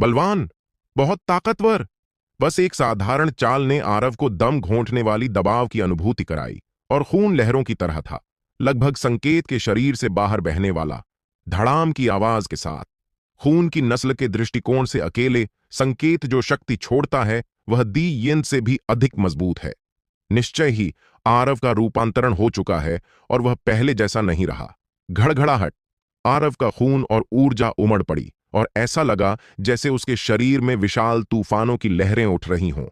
बलवान, बहुत ताकतवर। बस एक साधारण चाल ने आरव को दम घोंटने वाली दबाव की अनुभूति कराई और खून लहरों की तरह था, लगभग संकेत के शरीर से बाहर बहने वाला, धड़ाम की आवाज के साथ। खून की नस्ल के दृष्टिकोण से अकेले संकेत जो शक्ति छोड़ता है वह दी यिन से भी अधिक मजबूत है। निश्चय ही आरव का रूपांतरण हो चुका है और वह पहले जैसा नहीं रहा। घड़घड़ाहट, आरव का खून और ऊर्जा उमड़ पड़ी और ऐसा लगा जैसे उसके शरीर में विशाल तूफानों की लहरें उठ रही हों।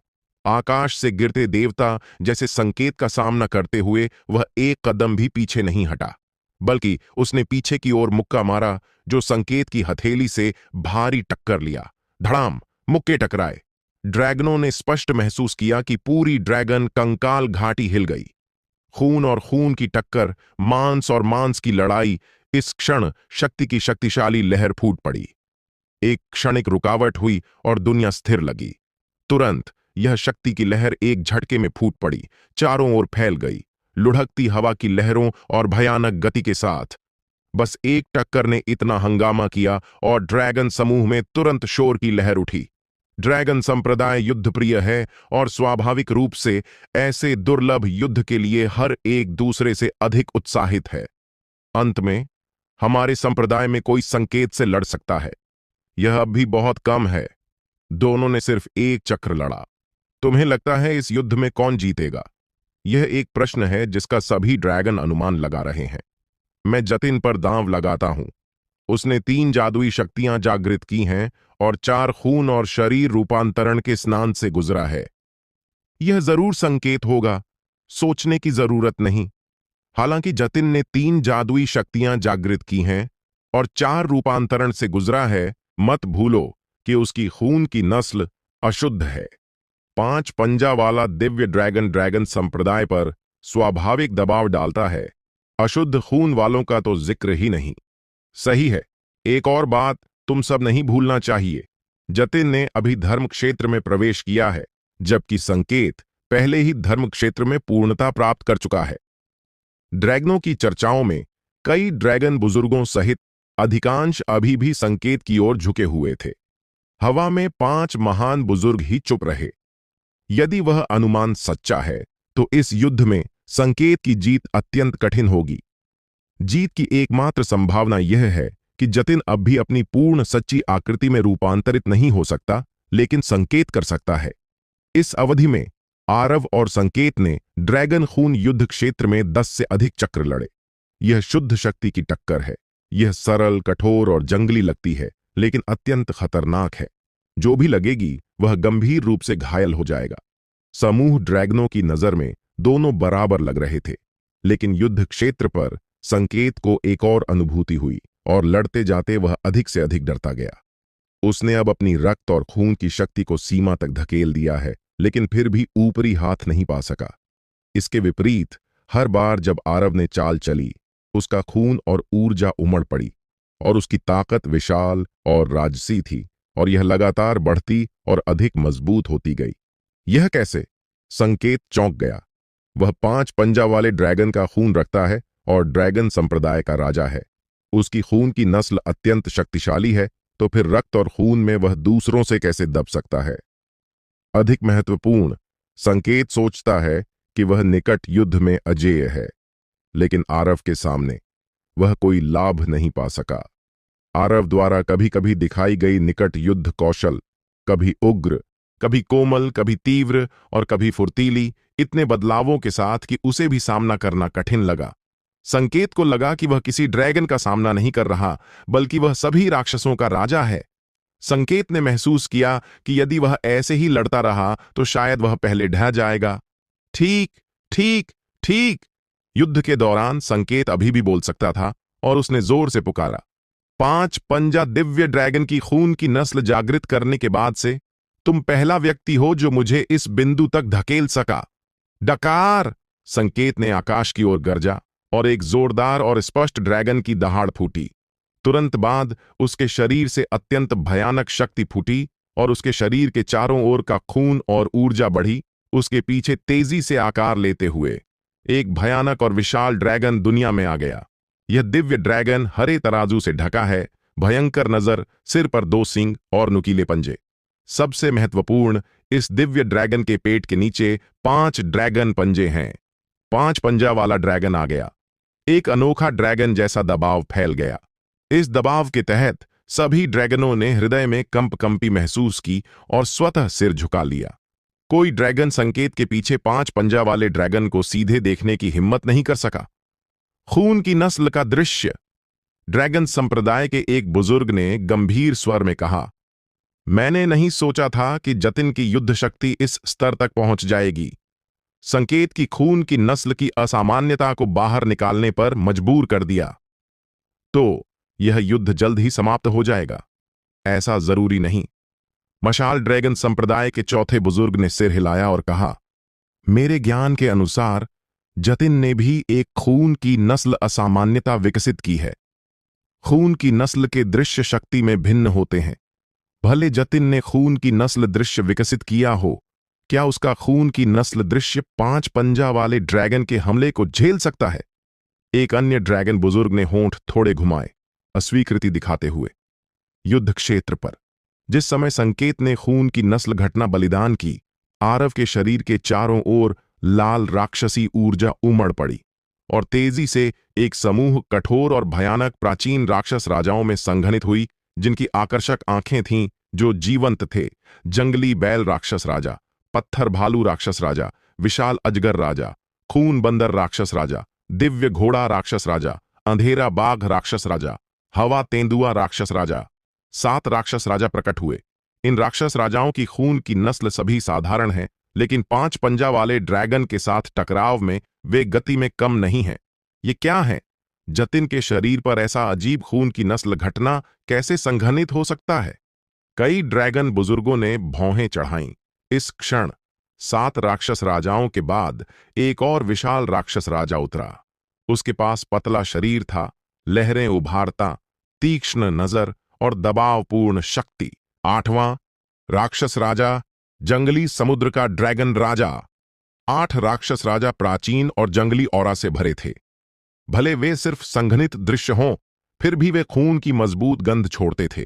आकाश से गिरते देवता जैसे संकेत का सामना करते हुए वह एक कदम भी पीछे नहीं हटा, बल्कि उसने पीछे की ओर मुक्का मारा, जो संकेत की हथेली से भारी टक्कर लिया। धड़ाम, मुक्के टकराए। ड्रैगनों ने स्पष्ट महसूस किया कि पूरी ड्रैगन कंकाल घाटी हिल गई। खून और खून की टक्कर, मांस और मांस की लड़ाई। इस क्षण शक्ति की शक्तिशाली लहर फूट पड़ी। एक क्षणिक रुकावट हुई और दुनिया स्थिर लगी। तुरंत यह शक्ति की लहर एक झटके में फूट पड़ी, चारों ओर फैल गई, लुढ़कती हवा की लहरों और भयानक गति के साथ। बस एक टक्कर ने इतना हंगामा किया और ड्रैगन समूह में तुरंत शोर की लहर उठी। ड्रैगन संप्रदाय युद्धप्रिय है और स्वाभाविक रूप से ऐसे दुर्लभ युद्ध के लिए हर एक दूसरे से अधिक उत्साहित है। अंत में हमारे संप्रदाय में कोई संकेत से लड़ सकता है, यह अब भी बहुत कम है। दोनों ने सिर्फ एक चक्र लड़ा। तुम्हें लगता है इस युद्ध में कौन जीतेगा? यह एक प्रश्न है जिसका सभी ड्रैगन अनुमान लगा रहे हैं। मैं जतिन पर दांव लगाता हूं। उसने 3 जादुई शक्तियां जागृत की हैं और 4 खून और शरीर रूपांतरण के स्नान से गुजरा है। यह जरूर संकेत होगा, सोचने की जरूरत नहीं। हालांकि जतिन ने 3 जादुई शक्तियां जागृत की हैं और 4 रूपांतरण से गुजरा है, मत भूलो कि उसकी खून की नस्ल अशुद्ध है। 5 पंजा वाला दिव्य ड्रैगन ड्रैगन संप्रदाय पर स्वाभाविक दबाव डालता है। अशुद्ध खून वालों का तो जिक्र ही नहीं। सही है। एक और बात तुम सब नहीं भूलना चाहिए, जतिन ने अभी धर्म क्षेत्र में प्रवेश किया है, जबकि संकेत पहले ही धर्म क्षेत्र में पूर्णता प्राप्त कर चुका है। ड्रैगनों की चर्चाओं में कई ड्रैगन बुजुर्गों सहित अधिकांश अभी भी संकेत की ओर झुके हुए थे। हवा में 5 महान बुजुर्ग ही चुप रहे। यदि वह अनुमान सच्चा है तो इस युद्ध में संकेत की जीत अत्यंत कठिन होगी। जीत की एकमात्र संभावना यह है कि जतिन अब भी अपनी पूर्ण सच्ची आकृति में रूपांतरित नहीं हो सकता, लेकिन संकेत कर सकता है। इस अवधि में आरव और संकेत ने ड्रैगन खून युद्ध क्षेत्र में 10 से अधिक चक्र लड़े। यह शुद्ध शक्ति की टक्कर है। यह सरल, कठोर और जंगली लगती है, लेकिन अत्यंत खतरनाक है। जो भी लगेगी वह गंभीर रूप से घायल हो जाएगा। समूह ड्रैगनों की नजर में दोनों बराबर लग रहे थे, लेकिन युद्ध क्षेत्र पर संकेत को एक और अनुभूति हुई और लड़ते जाते वह अधिक से अधिक डरता गया। उसने अब अपनी रक्त और खून की शक्ति को सीमा तक धकेल दिया है, लेकिन फिर भी ऊपरी हाथ नहीं पा सका। इसके विपरीत हर बार जब आरव ने चाल चली, उसका खून और ऊर्जा उमड़ पड़ी और उसकी ताकत विशाल और राजसी थी, और यह लगातार बढ़ती और अधिक मजबूत होती गई। यह कैसे? संकेत चौंक गया। वह 5 पंजा वाले ड्रैगन का खून रखता है और ड्रैगन संप्रदाय का राजा है। उसकी खून की नस्ल अत्यंत शक्तिशाली है, तो फिर रक्त और खून में वह दूसरों से कैसे दब सकता है? अधिक महत्वपूर्ण, संकेत सोचता है कि वह निकट युद्ध में अजेय है, लेकिन आरव के सामने वह कोई लाभ नहीं पा सका। आरव द्वारा कभी कभी दिखाई गई निकट युद्ध कौशल, कभी उग्र, कभी कोमल, कभी तीव्र और कभी फुर्तीली, इतने बदलावों के साथ कि उसे भी सामना करना कठिन लगा। संकेत को लगा कि वह किसी ड्रैगन का सामना नहीं कर रहा, बल्कि वह सभी राक्षसों का राजा है। संकेत ने महसूस किया कि यदि वह ऐसे ही लड़ता रहा तो शायद वह पहले ढह जाएगा। ठीक, ठीक, ठीक। युद्ध के दौरान संकेत अभी भी बोल सकता था और उसने जोर से पुकारा, 5 पंजा दिव्य ड्रैगन की खून की नस्ल जागृत करने के बाद से तुम पहला व्यक्ति हो जो मुझे इस बिंदु तक धकेल सका। डकार! संकेत ने आकाश की ओर गरजा और एक जोरदार और स्पष्ट ड्रैगन की दहाड़ फूटी। तुरंत बाद उसके शरीर से अत्यंत भयानक शक्ति फूटी और उसके शरीर के चारों ओर का खून और ऊर्जा बढ़ी। उसके पीछे तेजी से आकार लेते हुए एक भयानक और विशाल ड्रैगन दुनिया में आ गया। यह दिव्य ड्रैगन हरे तराजू से ढका है, भयंकर नजर, सिर पर 2 सींग और नुकीले पंजे। सबसे महत्वपूर्ण, इस दिव्य ड्रैगन के पेट के नीचे 5 ड्रैगन पंजे हैं। 5 पंजा वाला ड्रैगन आ गया। एक अनोखा ड्रैगन जैसा दबाव फैल गया। इस दबाव के तहत सभी ड्रैगनों ने हृदय में कंपी महसूस की और स्वतः सिर झुका लिया। कोई ड्रैगन संकेत के पीछे 5 पंजा वाले ड्रैगन को सीधे देखने की हिम्मत नहीं कर सका। खून की नस्ल का दृश्य। ड्रैगन संप्रदाय के एक बुजुर्ग ने गंभीर स्वर में कहा, मैंने नहीं सोचा था कि जतिन की युद्ध शक्ति इस स्तर तक पहुंच जाएगी। संकेत की खून की नस्ल की असामान्यता को बाहर निकालने पर मजबूर कर दिया। तो यह युद्ध जल्द ही समाप्त हो जाएगा? ऐसा जरूरी नहीं। मशाल ड्रैगन संप्रदाय के चौथे बुजुर्ग ने सिर हिलाया और कहा, मेरे ज्ञान के अनुसार जतिन ने भी एक खून की नस्ल असामान्यता विकसित की है। खून की नस्ल के दृश्य शक्ति में भिन्न होते हैं। भले जतिन ने खून की नस्ल दृश्य विकसित किया हो, क्या उसका खून की नस्ल दृश्य 5 पंजा वाले ड्रैगन के हमले को झेल सकता है? एक अन्य ड्रैगन बुजुर्ग ने होंठ थोड़े घुमाए, अस्वीकृति दिखाते हुए। युद्ध क्षेत्र पर जिस समय संकेत ने खून की नस्ल घटना बलिदान की, आरव के शरीर के चारों ओर लाल राक्षसी ऊर्जा उमड़ पड़ी और तेजी से एक समूह कठोर और भयानक प्राचीन राक्षस राजाओं में संघनित हुई, जिनकी आकर्षक आंखें थीं, जो जीवंत थे। जंगली बैल राक्षस राजा, पत्थर भालू राक्षस राजा, विशाल अजगर राजा, खून बंदर राक्षस राजा, दिव्य घोड़ा राक्षस राजा, अंधेरा बाघ राक्षस राजा, हवा तेंदुआ राक्षस राजा। 7 राक्षस राजा प्रकट हुए। इन राक्षस राजाओं की खून की नस्ल सभी साधारण है, लेकिन 5 पंजा वाले ड्रैगन के साथ टकराव में वे गति में कम नहीं हैं। ये क्या है? जतिन के शरीर पर ऐसा अजीब खून की नस्ल घटना कैसे संघनित हो सकता है? कई ड्रैगन बुजुर्गों ने भौहें चढ़ाईं। इस क्षण 7 राक्षस राजाओं के बाद एक और विशाल राक्षस राजा उतरा। उसके पास पतला शरीर था, लहरें उभारता, तीक्ष्ण नजर और दबावपूर्ण शक्ति। 8वां राक्षस राजा, जंगली समुद्र का ड्रैगन राजा। 8 राक्षस राजा प्राचीन और जंगली ऑरा से भरे थे। भले वे सिर्फ संघनित दृश्य हों, फिर भी वे खून की मजबूत गंध छोड़ते थे।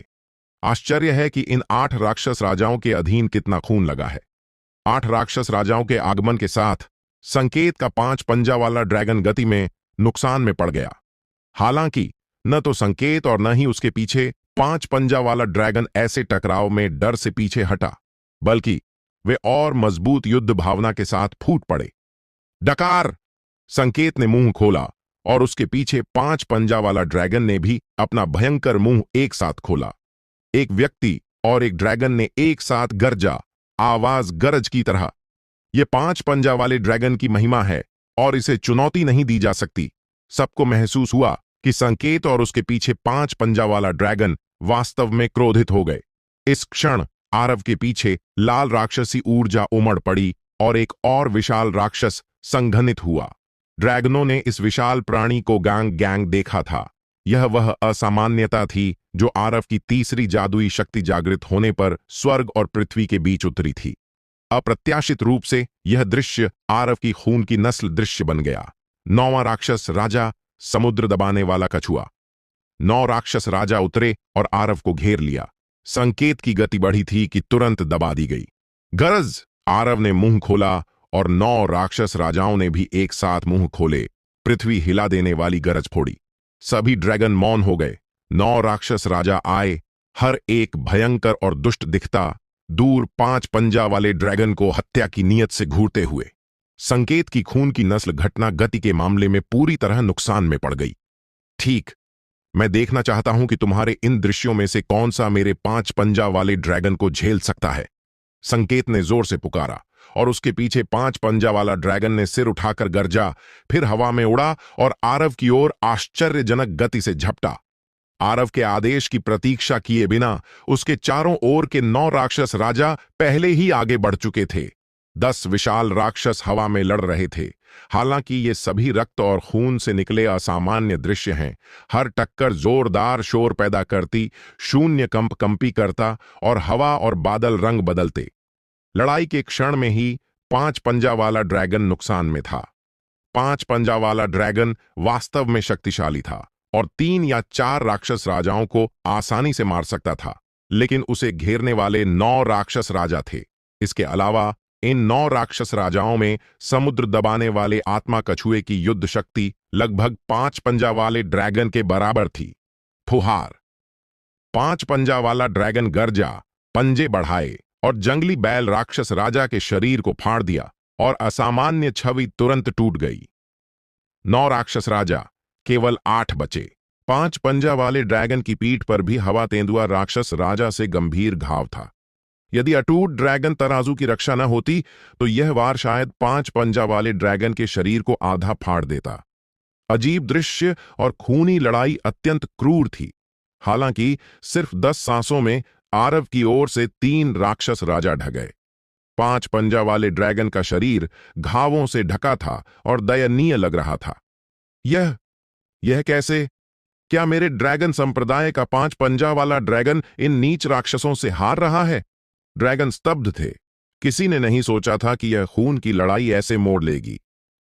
आश्चर्य है कि इन 8 राक्षस राजाओं के अधीन कितना खून लगा है। 8 राक्षस राजाओं के आगमन के साथ संकेत का 5 पंजा वाला ड्रैगन गति में नुकसान में पड़ गया। हालांकि न तो संकेत और न ही उसके पीछे 5 पंजा वाला ड्रैगन ऐसे टकराव में डर से पीछे हटा, बल्कि वे और मजबूत युद्ध भावना के साथ फूट पड़े। डकार! संकेत ने मुंह खोला और उसके पीछे 5 पंजा वाला ड्रैगन ने भी अपना भयंकर मुंह एक साथ खोला। एक व्यक्ति और एक ड्रैगन ने एक साथ गरजा, आवाज गरज की तरह। यह 5 पंजा वाले ड्रैगन की महिमा है और इसे चुनौती नहीं दी जा सकती। सबको महसूस हुआ कि संकेत और उसके पीछे 5 पंजा वाला ड्रैगन वास्तव में क्रोधित हो गए। इस क्षण आरव के पीछे लाल राक्षसी ऊर्जा उमड़ पड़ी और एक और विशाल राक्षस संघनित हुआ। ड्रैगनों ने इस विशाल प्राणी को गैंग देखा था। यह वह असामान्यता थी जो आरव की तीसरी जादुई शक्ति जागृत होने पर स्वर्ग और पृथ्वी के बीच उतरी थी। अप्रत्याशित रूप से यह दृश्य आरव की खून की नस्ल दृश्य बन गया। 9वां राक्षस राजा, समुद्र दबाने वाला कछुआ। 9 राक्षस राजा उतरे और आरव को घेर लिया। संकेत की गति बढ़ी थी कि तुरंत दबा दी गई। गरज! आरव ने मुंह खोला और 9 राक्षस राजाओं ने भी एक साथ मुंह खोले। पृथ्वी हिला देने वाली गरज फोड़ी। सभी ड्रैगन मौन हो गए। 9 राक्षस राजा आए, हर एक भयंकर और दुष्ट दिखता, दूर 5 पंजा वाले ड्रैगन को हत्या की नीयत से घूरते हुए। संकेत की खून की नस्ल घटना गति के मामले में पूरी तरह नुकसान में पड़ गई। ठीक, मैं देखना चाहता हूं कि तुम्हारे इन दृश्यों में से कौन सा मेरे 5 पंजा वाले ड्रैगन को झेल सकता है। संकेत ने जोर से पुकारा और उसके पीछे 5 पंजा वाला ड्रैगन ने सिर उठाकर गरजा, फिर हवा में उड़ा और आरव की ओर आश्चर्यजनक गति से झपटा। आरव के आदेश की प्रतीक्षा किए बिना उसके चारों ओर के 9 राक्षस राजा पहले ही आगे बढ़ चुके थे। 10 विशाल राक्षस हवा में लड़ रहे थे। हालांकि ये सभी रक्त और खून से निकले असामान्य दृश्य हैं। हर टक्कर जोरदार शोर पैदा करती, शून्य कंपी करता और हवा और बादल रंग बदलते। लड़ाई के क्षण में ही 5 पंजा वाला ड्रैगन नुकसान में था। 5 पंजा वाला ड्रैगन वास्तव में शक्तिशाली था। और 3 या 4 राक्षस राजाओं को आसानी से मार सकता था, लेकिन उसे घेरने वाले 9 राक्षस राजा थे। इसके अलावा इन 9 राक्षस राजाओं में समुद्र दबाने वाले आत्मा कछुए की युद्ध शक्ति लगभग 5 पंजा वाले ड्रैगन के बराबर थी। फुहार। 5 पंजा वाला ड्रैगन गरजा, पंजे बढ़ाए और जंगली बैल राक्षस राजा के शरीर को फाड़ दिया और असामान्य छवि तुरंत टूट गई। 9 राक्षस राजा, केवल 8 बचे। 5 पंजा वाले ड्रैगन की पीठ पर भी हवा तेंदुआ राक्षस राजा से गंभीर घाव था। यदि अटूट ड्रैगन तराजू की रक्षा न होती तो यह वार शायद 5 पंजा वाले ड्रैगन के शरीर को आधा फाड़ देता। अजीब दृश्य और खूनी लड़ाई अत्यंत क्रूर थी। हालांकि सिर्फ 10 सांसों में आरव की ओर से 3 राक्षस राजा ढह गए। 5 पंजा वाले ड्रैगन का शरीर घावों से ढका था और दयनीय लग रहा था। यह कैसे? क्या मेरे ड्रैगन संप्रदाय का 5 पंजा वाला ड्रैगन इन नीच राक्षसों से हार रहा है? ड्रैगन स्तब्ध थे। किसी ने नहीं सोचा था कि यह खून की लड़ाई ऐसे मोड़ लेगी।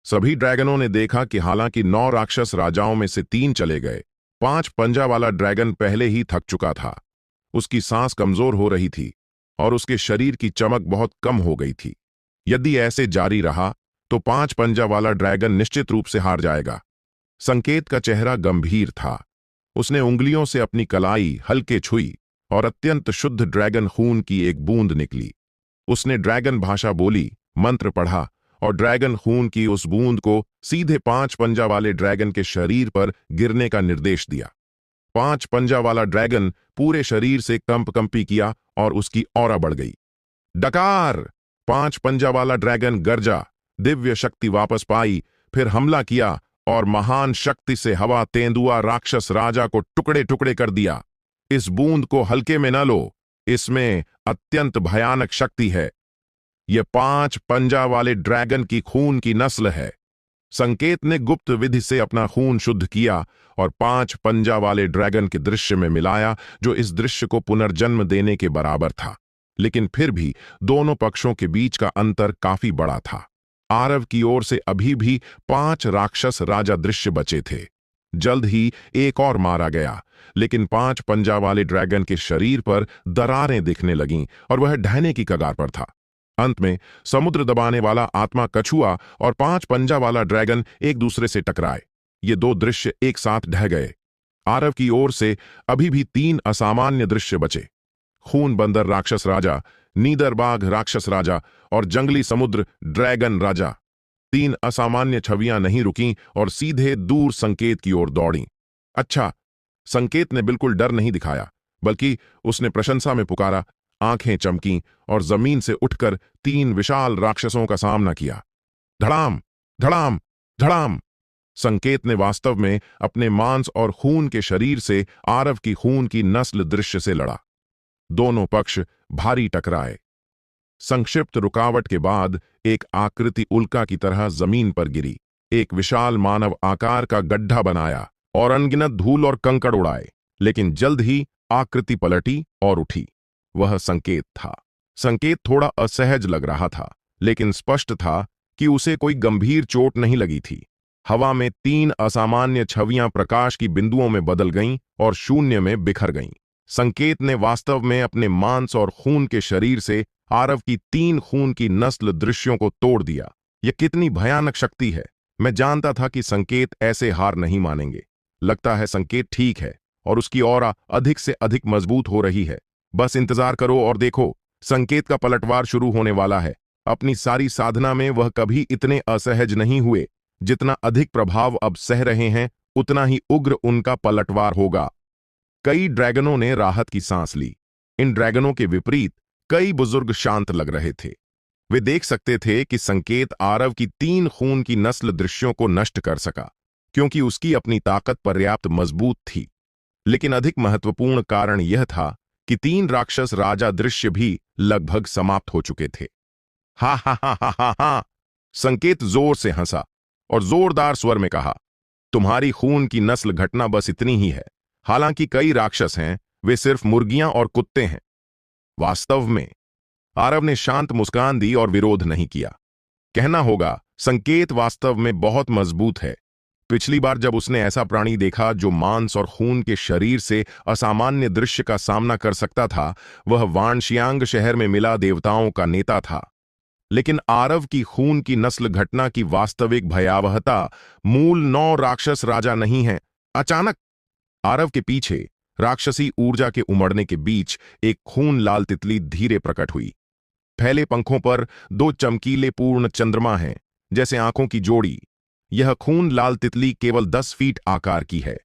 सभी ड्रैगनों ने देखा कि हालांकि 9 राक्षस राजाओं में से 3 चले गए, 5 पंजा वाला ड्रैगन पहले ही थक चुका था। उसकी सांस कमजोर हो रही थी और उसके शरीर की चमक बहुत कम हो गई थी। यदि ऐसे जारी रहा तो 5 पंजा वाला ड्रैगन निश्चित रूप से हार जाएगा। संकेत का चेहरा गंभीर था। उसने उंगलियों से अपनी कलाई हल्के छुई और अत्यंत शुद्ध ड्रैगन खून की एक बूंद निकली। उसने ड्रैगन भाषा बोली, मंत्र पढ़ा और ड्रैगन खून की उस बूंद को सीधे 5 पंजा वाले ड्रैगन के शरीर पर गिरने का निर्देश दिया। 5 पंजा वाला ड्रैगन पूरे शरीर से कंपी किया और उसकी औरा बढ़ गई। डकार! 5 पंजा वाला ड्रैगन गरजा, दिव्य शक्ति वापस पाई, फिर हमला किया और महान शक्ति से हवा तेंदुआ राक्षस राजा को टुकड़े टुकड़े कर दिया। इस बूंद को हल्के में न लो, इसमें अत्यंत भयानक शक्ति है। यह 5 पंजा वाले ड्रैगन की खून की नस्ल है। संकेत ने गुप्त विधि से अपना खून शुद्ध किया और 5 पंजा वाले ड्रैगन के दृश्य में मिलाया, जो इस दृश्य को पुनर्जन्म देने के बराबर था। लेकिन फिर भी दोनों पक्षों के बीच का अंतर काफी बड़ा था। आरव की ओर से अभी भी 5 राक्षस राजा दृश्य बचे थे। जल्द ही एक और मारा गया, लेकिन 5 पंजा वाले ड्रैगन के शरीर पर दरारें दिखने लगीं और वह ढहने की कगार पर था। अंत में समुद्र दबाने वाला आत्मा कछुआ और 5 पंजा वाला ड्रैगन एक दूसरे से टकराए। ये 2 दृश्य एक साथ ढह गए। आरव की ओर से अभी भी 3 असामान्य दृश्य बचे। खून बंदर राक्षस राजा, नीदर बाघ राक्षस राजा और जंगली समुद्र ड्रैगन राजा। 3 असामान्य छवियां नहीं रुकीं और सीधे दूर संकेत की ओर दौड़ीं। अच्छा, संकेत ने बिल्कुल डर नहीं दिखाया, बल्कि उसने प्रशंसा में पुकारा, आंखें चमकीं और जमीन से उठकर 3 विशाल राक्षसों का सामना किया। धड़ाम, धड़ाम, धड़ाम! संकेत ने वास्तव में अपने मांस और खून के शरीर से आरव की खून की नस्ल दृश्य से लड़ा। दोनों पक्ष भारी टकराए। संक्षिप्त रुकावट के बाद एक आकृति उल्का की तरह जमीन पर गिरी, एक विशाल मानव आकार का गड्ढा बनाया और अनगिनत धूल और कंकड़ उड़ाए। लेकिन जल्द ही आकृति पलटी और उठी। वह संकेत था। संकेत थोड़ा असहज लग रहा था, लेकिन स्पष्ट था कि उसे कोई गंभीर चोट नहीं लगी थी। हवा में 3 असामान्य छवियां प्रकाश की बिंदुओं में बदल गईं और शून्य में बिखर गईं। संकेत ने वास्तव में अपने मांस और खून के शरीर से आरव की 3 खून की नस्ल दृश्यों को तोड़ दिया। यह कितनी भयानक शक्ति है! मैं जानता था कि संकेत ऐसे हार नहीं मानेंगे। लगता है संकेत ठीक है और उसकी औरा अधिक से अधिक मजबूत हो रही है। बस इंतजार करो और देखो, संकेत का पलटवार शुरू होने वाला है। अपनी सारी साधना में वह कभी इतने असहज नहीं हुए। जितना अधिक प्रभाव अब सह रहे हैं, उतना ही उग्र उनका पलटवार होगा। कई ड्रैगनों ने राहत की सांस ली। इन ड्रैगनों के विपरीत कई बुजुर्ग शांत लग रहे थे। वे देख सकते थे कि संकेत आरव की 3 खून की नस्ल दृश्यों को नष्ट कर सका, क्योंकि उसकी अपनी ताकत पर्याप्त मजबूत थी। लेकिन अधिक महत्वपूर्ण कारण यह था कि 3 राक्षस राजा दृश्य भी लगभग समाप्त हो चुके थे। हा हा हा हा हा हा! संकेत जोर से हंसा और जोरदार स्वर में कहा, तुम्हारी खून की नस्ल घटना बस इतनी ही है। हालांकि कई राक्षस हैं, वे सिर्फ मुर्गियां और कुत्ते हैं। वास्तव में आरव ने शांत मुस्कान दी और विरोध नहीं किया। कहना होगा, संकेत वास्तव में बहुत मजबूत है। पिछली बार जब उसने ऐसा प्राणी देखा जो मांस और खून के शरीर से असामान्य दृश्य का सामना कर सकता था, वह वानशियांग शहर में मिला देवताओं का नेता था। लेकिन आरव की खून की नस्ल घटना की वास्तविक भयावहता मूल 9 राक्षस राजा नहीं है। अचानक आरव के पीछे राक्षसी ऊर्जा के उमड़ने के बीच एक खून लाल तितली धीरे प्रकट हुई। फैले पंखों पर 2 चमकीले पूर्ण चंद्रमा हैं, जैसे आंखों की जोड़ी। यह खून लाल तितली केवल 10 फीट आकार की है।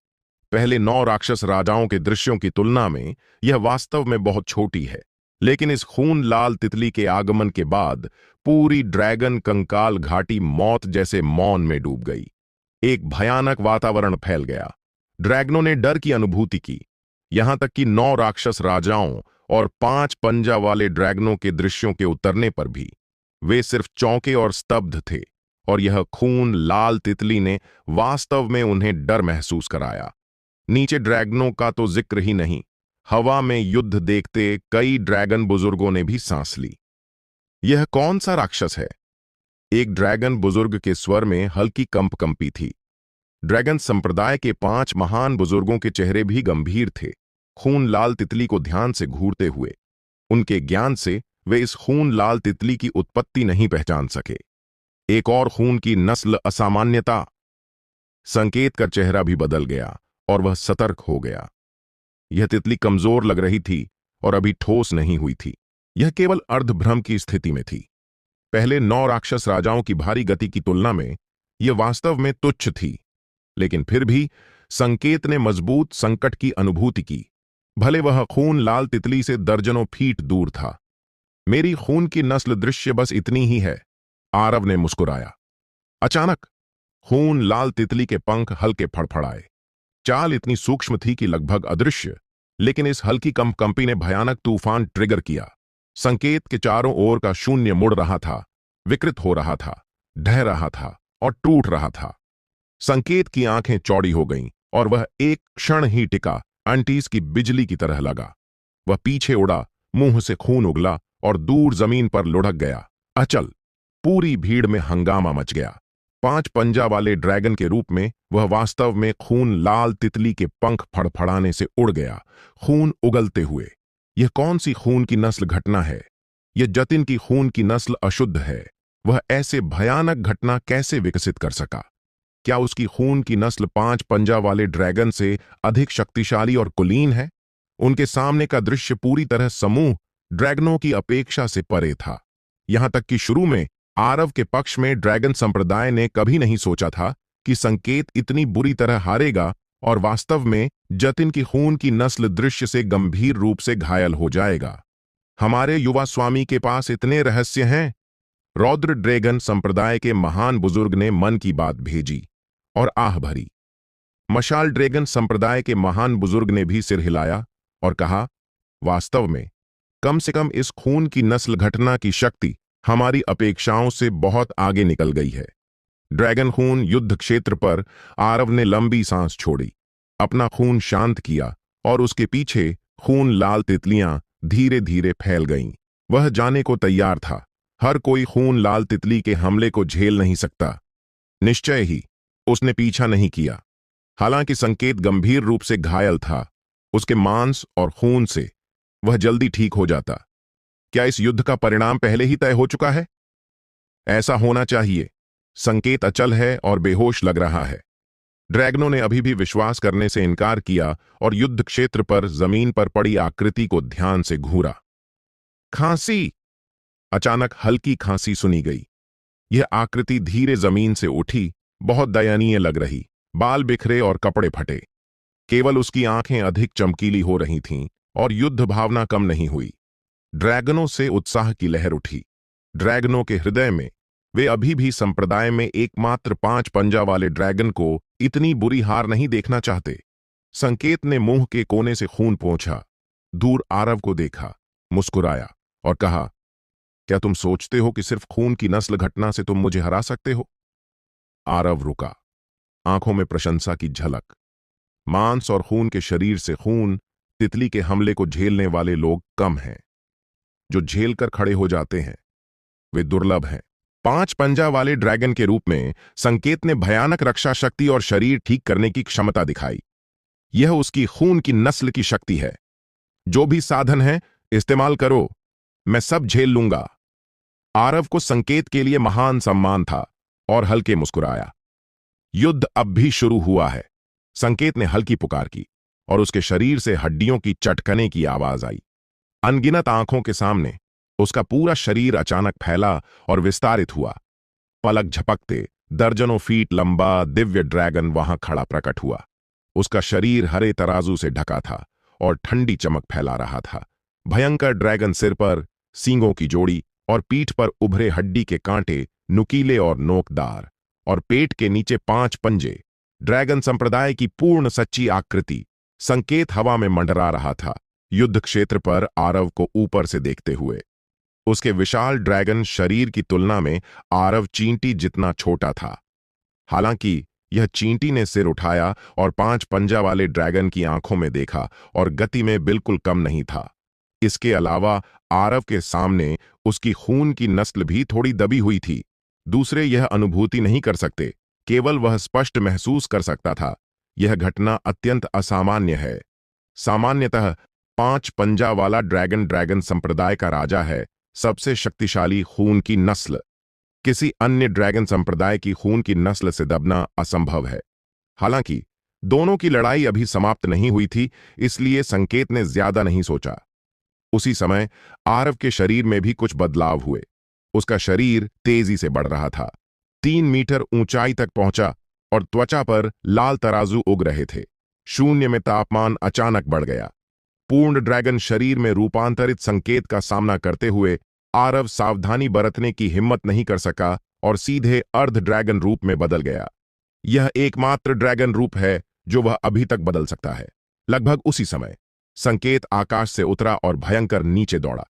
पहले 9 राक्षस राजाओं के दृश्यों की तुलना में यह वास्तव में बहुत छोटी है। लेकिन इस खून लाल तितली के आगमन के बाद पूरी ड्रैगन कंकाल घाटी मौत जैसे मौन में डूब गई। एक भयानक वातावरण फैल गया। ड्रैगनों ने डर की अनुभूति की, यहां तक कि 9 राक्षस राजाओं और 5 पंजा वाले ड्रैगनों के दृश्यों के उतरने पर भी वे सिर्फ चौंके और स्तब्ध थे। और यह खून लाल तितली ने वास्तव में उन्हें डर महसूस कराया। नीचे ड्रैगनों का तो जिक्र ही नहीं, हवा में युद्ध देखते कई ड्रैगन बुजुर्गों ने भी सांस ली। यह कौन सा राक्षस है? एक ड्रैगन बुजुर्ग के स्वर में हल्की कंपी थी। ड्रैगन संप्रदाय के 5 महान बुजुर्गों के चेहरे भी गंभीर थे, खून लाल तितली को ध्यान से घूरते हुए। उनके ज्ञान से वे इस खून लाल तितली की उत्पत्ति नहीं पहचान सके। एक और खून की नस्ल असामान्यता। संकेत का चेहरा भी बदल गया और वह सतर्क हो गया। यह तितली कमजोर लग रही थी और अभी ठोस नहीं हुई थी। यह केवल अर्धभ्रम की स्थिति में थी। पहले 9 राक्षस राजाओं की भारी गति की तुलना में यह वास्तव में तुच्छ थी। लेकिन फिर भी संकेत ने मजबूत संकट की अनुभूति की, भले वह खून लाल तितली से दर्जनों फीट दूर था। मेरी खून की नस्ल दृश्य बस इतनी ही है, आरव ने मुस्कुराया। अचानक खून लाल तितली के पंख हल्के फड़फड़ाए। चाल इतनी सूक्ष्म थी कि लगभग अदृश्य, लेकिन इस हल्की कंपी ने भयानक तूफान ट्रिगर किया। संकेत के चारों ओर का शून्य मुड़ रहा था, विकृत हो रहा था, ढह रहा था और टूट रहा था। संकेत की आंखें चौड़ी हो गईं और वह एक क्षण ही टिका, अंटीस की बिजली की तरह लगा। वह पीछे उड़ा, मुंह से खून उगला और दूर जमीन पर लुढ़क गया। अचल पूरी भीड़ में हंगामा मच गया। 5 पंजा वाले ड्रैगन के रूप में वह वास्तव में खून लाल तितली के पंख फड़फड़ाने से उड़ गया, खून उगलते हुए। यह कौन सी खून की नस्ल घटना है? यह जतिन की खून की नस्ल अशुद्ध है। वह ऐसे भयानक घटना कैसे विकसित कर सका? क्या उसकी खून की नस्ल 5 पंजा वाले ड्रैगन से अधिक शक्तिशाली और कुलीन है? उनके सामने का दृश्य पूरी तरह समूह ड्रैगनों की अपेक्षा से परे था। यहां तक कि शुरू में आरव के पक्ष में ड्रैगन संप्रदाय ने कभी नहीं सोचा था कि संकेत इतनी बुरी तरह हारेगा और वास्तव में जतिन की खून की नस्ल दृश्य से गंभीर रूप से घायल हो जाएगा। हमारे युवा स्वामी के पास इतने रहस्य हैं। रौद्र ड्रैगन संप्रदाय के महान बुजुर्ग ने मन की बात भेजी और आह भरी। मशाल ड्रैगन संप्रदाय के महान बुजुर्ग ने भी सिर हिलाया और कहा, वास्तव में कम से कम इस खून की नस्ल घटना की शक्ति हमारी अपेक्षाओं से बहुत आगे निकल गई है। ड्रैगन खून युद्ध क्षेत्र पर आरव ने लंबी सांस छोड़ी, अपना खून शांत किया और उसके पीछे खून लाल तितलियां धीरे धीरे फैल गईं। वह जाने को तैयार था, हर कोई खून लाल तितली के हमले को झेल नहीं सकता। निश्चय ही उसने पीछा नहीं किया। हालांकि संकेत गंभीर रूप से घायल था, उसके मांस और खून से वह जल्दी ठीक हो जाता। क्या इस युद्ध का परिणाम पहले ही तय हो चुका है? ऐसा होना चाहिए। संकेत अचल है और बेहोश लग रहा है। ड्रैगनों ने अभी भी विश्वास करने से इनकार किया और युद्ध क्षेत्र पर जमीन पर पड़ी आकृति को ध्यान से घूरा। खांसी। अचानक हल्की खांसी सुनी गई। यह आकृति धीरे जमीन से उठी, बहुत दयनीय लग रही, बाल बिखरे और कपड़े फटे। केवल उसकी आंखें अधिक चमकीली हो रही थीं और युद्ध भावना कम नहीं हुई। ड्रैगनों से उत्साह की लहर उठी। ड्रैगनों के हृदय में वे अभी भी संप्रदाय में एकमात्र 5 पंजा वाले ड्रैगन को इतनी बुरी हार नहीं देखना चाहते। संकेत ने मुंह के कोने से खून पोंछा, दूर आरव को देखा, मुस्कुराया और कहा, क्या तुम सोचते हो कि सिर्फ खून की नस्ल घटना से तुम मुझे हरा सकते हो? आरव रुका, आंखों में प्रशंसा की झलक। मांस और खून के शरीर से खून तितली के हमले को झेलने वाले लोग कम हैं। जो झेल कर खड़े हो जाते हैं वे दुर्लभ हैं। 5 पंजा वाले ड्रैगन के रूप में संकेत ने भयानक रक्षा शक्ति और शरीर ठीक करने की क्षमता दिखाई। यह उसकी खून की नस्ल की शक्ति है। जो भी साधन है इस्तेमाल करो, मैं सब झेल लूंगा। आरव को संकेत के लिए महान सम्मान था और हल्के मुस्कुराया। युद्ध अब भी शुरू हुआ है। संकेत ने हल्की पुकार की और उसके शरीर से हड्डियों की चटकने की आवाज आई। अनगिनत आंखों के सामने उसका पूरा शरीर अचानक फैला और विस्तारित हुआ। पलक झपकते दर्जनों फीट लंबा दिव्य ड्रैगन वहां खड़ा प्रकट हुआ। उसका शरीर हरे तराजू से ढका था और ठंडी चमक फैला रहा था। भयंकर ड्रैगन सिर पर सींगों की जोड़ी और पीठ पर उभरे हड्डी के कांटे, नुकीले और नोकदार, और पेट के नीचे 5 पंजे। ड्रैगन संप्रदाय की पूर्ण सच्ची आकृति। संकेत हवा में मंडरा रहा था, युद्ध क्षेत्र पर आरव को ऊपर से देखते हुए। उसके विशाल ड्रैगन शरीर की तुलना में आरव चींटी जितना छोटा था। हालांकि यह चींटी ने सिर उठाया और 5 पंजा वाले ड्रैगन की आंखों में देखा और गति में बिल्कुल कम नहीं था। इसके अलावा आरव के सामने उसकी खून की नस्ल भी थोड़ी दबी हुई थी। दूसरे यह अनुभूति नहीं कर सकते, केवल वह स्पष्ट महसूस कर सकता था। यह घटना अत्यंत असामान्य है। सामान्यतः 5 पंजा वाला ड्रैगन ड्रैगन संप्रदाय का राजा है, सबसे शक्तिशाली खून की नस्ल। किसी अन्य ड्रैगन संप्रदाय की खून की नस्ल से दबना असंभव है। हालांकि दोनों की लड़ाई अभी समाप्त नहीं हुई थी, इसलिए संकेत ने ज्यादा नहीं सोचा। उसी समय आरव के शरीर में भी कुछ बदलाव हुए। उसका शरीर तेजी से बढ़ रहा था, 3 मीटर ऊंचाई तक पहुंचा और त्वचा पर लाल तराजू उग रहे थे। शून्य में तापमान अचानक बढ़ गया। पूर्ण ड्रैगन शरीर में रूपांतरित संकेत का सामना करते हुए आरव सावधानी बरतने की हिम्मत नहीं कर सका और सीधे अर्ध ड्रैगन रूप में बदल गया। यह एकमात्र ड्रैगन रूप है जो वह अभी तक बदल सकता है। लगभग उसी समय संकेत आकाश से उतरा और भयंकर नीचे दौड़ा।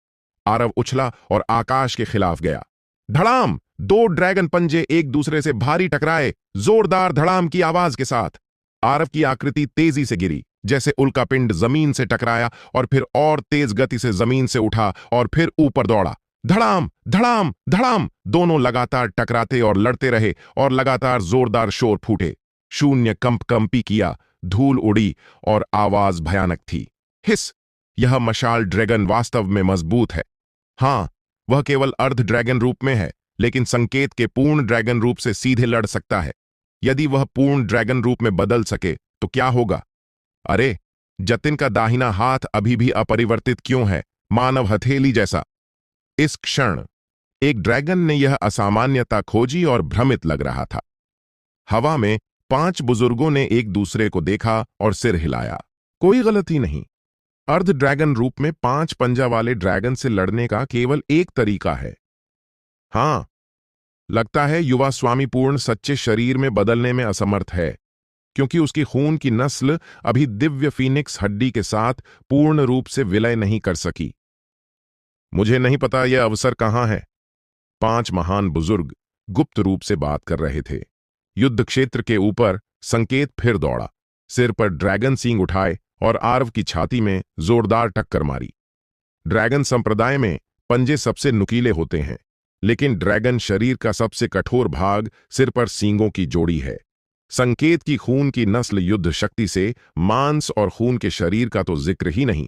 आरव उछला और आकाश के खिलाफ गया। धड़ाम! 2 ड्रैगन पंजे एक दूसरे से भारी टकराए, जोरदार धड़ाम की आवाज के साथ। आरव की आकृति तेजी से गिरी, जैसे उल्कापिंड जमीन से टकराया और फिर और तेज गति से जमीन से उठा और फिर ऊपर दौड़ा। धड़ाम धड़ाम धड़ाम! दोनों लगातार टकराते और लड़ते रहे और लगातार जोरदार शोर फूटे। शून्य कंपी किया, धूल उड़ी और आवाज भयानक थी। हिस! यह मशाल ड्रैगन वास्तव में मजबूत है। हाँ, वह केवल अर्ध ड्रैगन रूप में है, लेकिन संकेत के पूर्ण ड्रैगन रूप से सीधे लड़ सकता है। यदि वह पूर्ण ड्रैगन रूप में बदल सके तो क्या होगा? अरे, जतिन का दाहिना हाथ अभी भी अपरिवर्तित क्यों है, मानव हथेली जैसा? इस क्षण एक ड्रैगन ने यह असामान्यता खोजी और भ्रमित लग रहा था। हवा में 5 बुजुर्गों ने एक दूसरे को देखा और सिर हिलाया। कोई गलती नहीं। अर्ध ड्रैगन रूप में 5 पंजा वाले ड्रैगन से लड़ने का केवल एक तरीका है। हां, लगता है युवा स्वामी पूर्ण सच्चे शरीर में बदलने में असमर्थ है, क्योंकि उसकी खून की नस्ल अभी दिव्य फीनिक्स हड्डी के साथ पूर्ण रूप से विलय नहीं कर सकी। मुझे नहीं पता यह अवसर कहां है। 5 महान बुजुर्ग गुप्त रूप से बात कर रहे थे। युद्ध क्षेत्र के ऊपर संकेत फिर दौड़ा, सिर पर ड्रैगन सींग उठाए और आरव की छाती में जोरदार टक्कर मारी। ड्रैगन संप्रदाय में पंजे सबसे नुकीले होते हैं, लेकिन ड्रैगन शरीर का सबसे कठोर भाग सिर पर सींगों की जोड़ी है। संकेत की खून की नस्ल युद्ध शक्ति से मांस और खून के शरीर का तो जिक्र ही नहीं।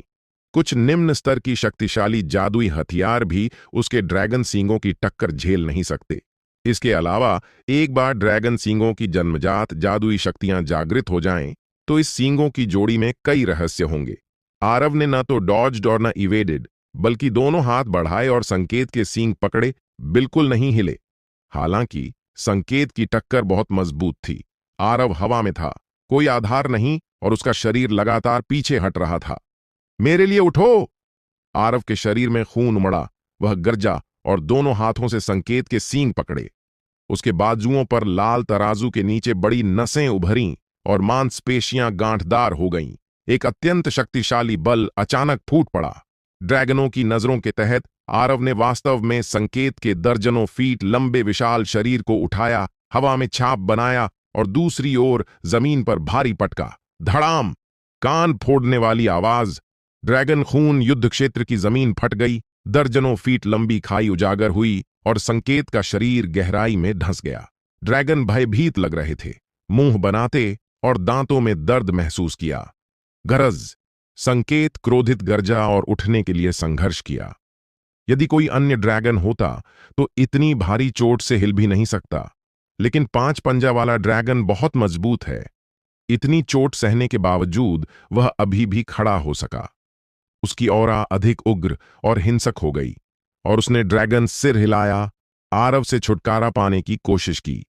कुछ निम्न स्तर की शक्तिशाली जादुई हथियार भी उसके ड्रैगन सींगों की टक्कर झेल नहीं सकते। इसके अलावा एक बार ड्रैगन सींगों की जन्मजात जादुई शक्तियां जागृत हो जाएं, तो इस सींगों की जोड़ी में कई रहस्य होंगे। आरव ने न तो डॉज्ड और न इवेडेड, बल्कि दोनों हाथ बढ़ाए और संकेत के सींग पकड़े, बिल्कुल नहीं हिले। हालांकि संकेत की टक्कर बहुत मजबूत थी। आरव हवा में था, कोई आधार नहीं, और उसका शरीर लगातार पीछे हट रहा था। मेरे लिए उठो! आरव के शरीर में खून उमड़ा। वह गरजा और दोनों हाथों से संकेत के सींग पकड़े। उसके बाजुओं पर लाल तराजू के नीचे बड़ी नसें उभरीं और मांसपेशियां गांठदार हो गईं। एक अत्यंत शक्तिशाली बल अचानक फूट पड़ा। ड्रैगनों की नजरों के तहत आरव ने वास्तव में संकेत के दर्जनों फीट लंबे विशाल शरीर को उठाया, हवा में छाप बनाया और दूसरी ओर जमीन पर भारी पटका। धड़ाम! कान फोड़ने वाली आवाज। ड्रैगन खून युद्ध क्षेत्र की जमीन फट गई। दर्जनों फीट लंबी खाई उजागर हुई और संकेत का शरीर गहराई में धंस गया। ड्रैगन भयभीत लग रहे थे, मुंह बनाते और दांतों में दर्द महसूस किया। गरज! संकेत क्रोधित गर्जा और उठने के लिए संघर्ष किया। यदि कोई अन्य ड्रैगन होता तो इतनी भारी चोट से हिल भी नहीं सकता, लेकिन 5 पंजा वाला ड्रैगन बहुत मजबूत है। इतनी चोट सहने के बावजूद वह अभी भी खड़ा हो सका। उसकी ऑरा अधिक उग्र और हिंसक हो गई और उसने ड्रैगन सिर हिलाया, आरव से छुटकारा पाने की कोशिश की।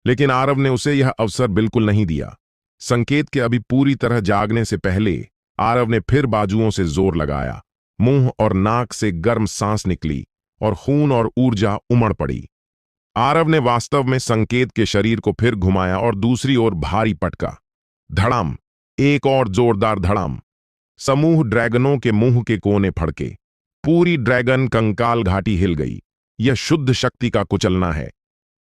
लेकिन आरव ने उसे यह अवसर बिल्कुल नहीं दिया। संकेत के अभी पूरी तरह जागने से पहले आरव ने फिर बाजुओं से जोर लगाया। मुंह और नाक से गर्म सांस निकली और खून और ऊर्जा उमड़ पड़ी। आरव ने वास्तव में संकेत के शरीर को फिर घुमाया और दूसरी ओर भारी पटका। धड़ाम! एक और जोरदार धड़ाम। समूह ड्रैगनों के मुंह के कोने फड़के। पूरी ड्रैगन कंकाल घाटी हिल गई। यह शुद्ध शक्ति का कुचलना है।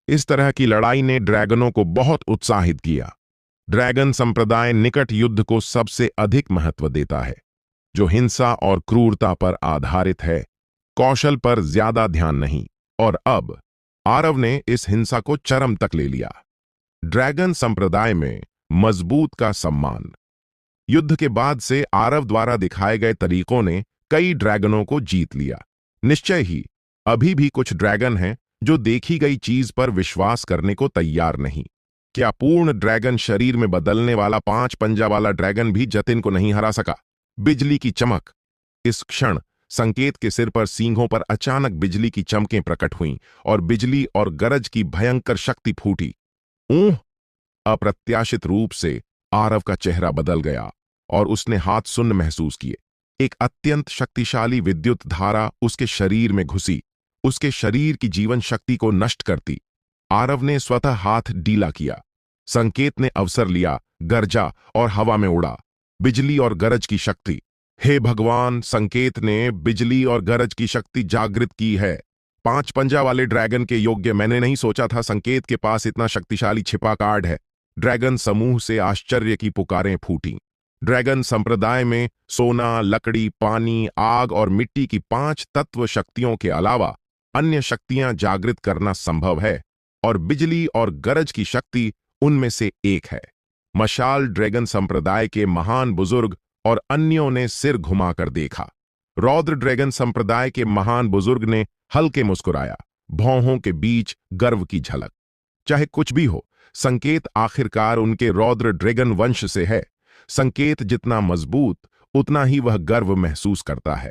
इस तरह की लड़ाई ने ड्रैगनों को बहुत उत्साहित किया। ड्रैगन संप्रदाय निकट युद्ध को सबसे अधिक महत्व देता है, जो हिंसा और क्रूरता पर आधारित है, कौशल पर ज्यादा ध्यान नहीं। और अब आरव ने इस हिंसा को चरम तक ले लिया। ड्रैगन संप्रदाय में मजबूत का सम्मान। युद्ध के बाद से आरव द्वारा दिखाए गए तरीकों ने कई ड्रैगनों को जीत लिया। निश्चय ही अभी भी कुछ ड्रैगन हैं जो देखी गई चीज पर विश्वास करने को तैयार नहीं। क्या पूर्ण ड्रैगन शरीर में बदलने वाला 5 पंजा वाला ड्रैगन भी जतिन को नहीं हरा सका? बिजली की चमक! इस क्षण संकेत के सिर पर सींगों पर अचानक बिजली की चमकें प्रकट हुईं और बिजली और गरज की भयंकर शक्ति फूटी। ऊह! अप्रत्याशित रूप से आरव का चेहरा बदल गया और उसने हाथ सुन्न महसूस किए। एक अत्यंत शक्तिशाली विद्युत धारा उसके शरीर में घुसी, उसके शरीर की जीवन शक्ति को नष्ट करती। आरव ने स्वतः हाथ ढीला किया। संकेत ने अवसर लिया, गरजा और हवा में उड़ा। बिजली और गरज की शक्ति! हे भगवान! संकेत ने बिजली और गरज की शक्ति जागृत की है। 5 पंजा वाले ड्रैगन के योग्य मैंने नहीं सोचा था संकेत के पास इतना शक्तिशाली छिपा कार्ड है। ड्रैगन समूह से आश्चर्य की पुकारें फूटीं। ड्रैगन संप्रदाय में सोना, लकड़ी, पानी, आग और मिट्टी की 5 तत्व शक्तियों के अलावा अन्य शक्तियां जागृत करना संभव है, और बिजली और गरज की शक्ति उनमें से एक है। मशाल ड्रैगन संप्रदाय के महान बुजुर्ग और अन्यों ने सिर घुमाकर देखा। रौद्र ड्रैगन संप्रदाय के महान बुजुर्ग ने हल्के मुस्कुराया, भौहों के बीच गर्व की झलक। चाहे कुछ भी हो, संकेत आखिरकार उनके रौद्र ड्रैगन वंश से है। संकेत जितना मजबूत, उतना ही वह गर्व महसूस करता है।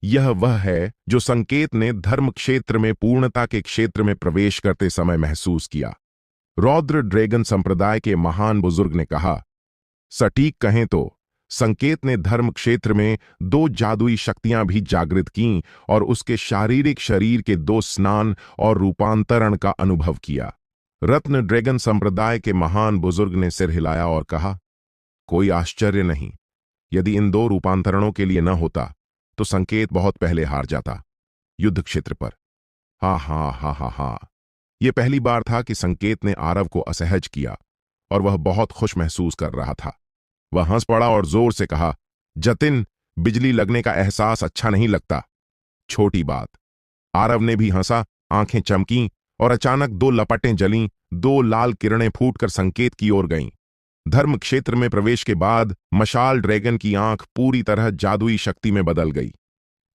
यह वह है जो संकेत ने धर्म क्षेत्र में पूर्णता के क्षेत्र में प्रवेश करते समय महसूस किया। रौद्र ड्रैगन संप्रदाय के महान बुजुर्ग ने कहा, सटीक कहें तो संकेत ने धर्म क्षेत्र में 2 जादुई शक्तियां भी जागृत कीं और उसके शारीरिक शरीर के 2 स्नान और रूपांतरण का अनुभव किया। रत्न ड्रैगन संप्रदाय के महान बुजुर्ग ने सिर हिलाया और कहा, कोई आश्चर्य नहीं। यदि इन 2 रूपांतरणों के लिए न होता तो संकेत बहुत पहले हार जाता युद्ध क्षेत्र पर। हा हा हा हा हा। यह पहली बार था कि संकेत ने आरव को असहज किया और वह बहुत खुश महसूस कर रहा था। वह हंस पड़ा और जोर से कहा, जतिन, बिजली लगने का एहसास अच्छा नहीं लगता। छोटी बात। आरव ने भी हंसा, आंखें चमकीं और अचानक 2 लपटें जलीं, 2 लाल किरणें फूटकर संकेत की ओर गईं। धर्म क्षेत्र में प्रवेश के बाद मशाल ड्रैगन की आंख पूरी तरह जादुई शक्ति में बदल गई।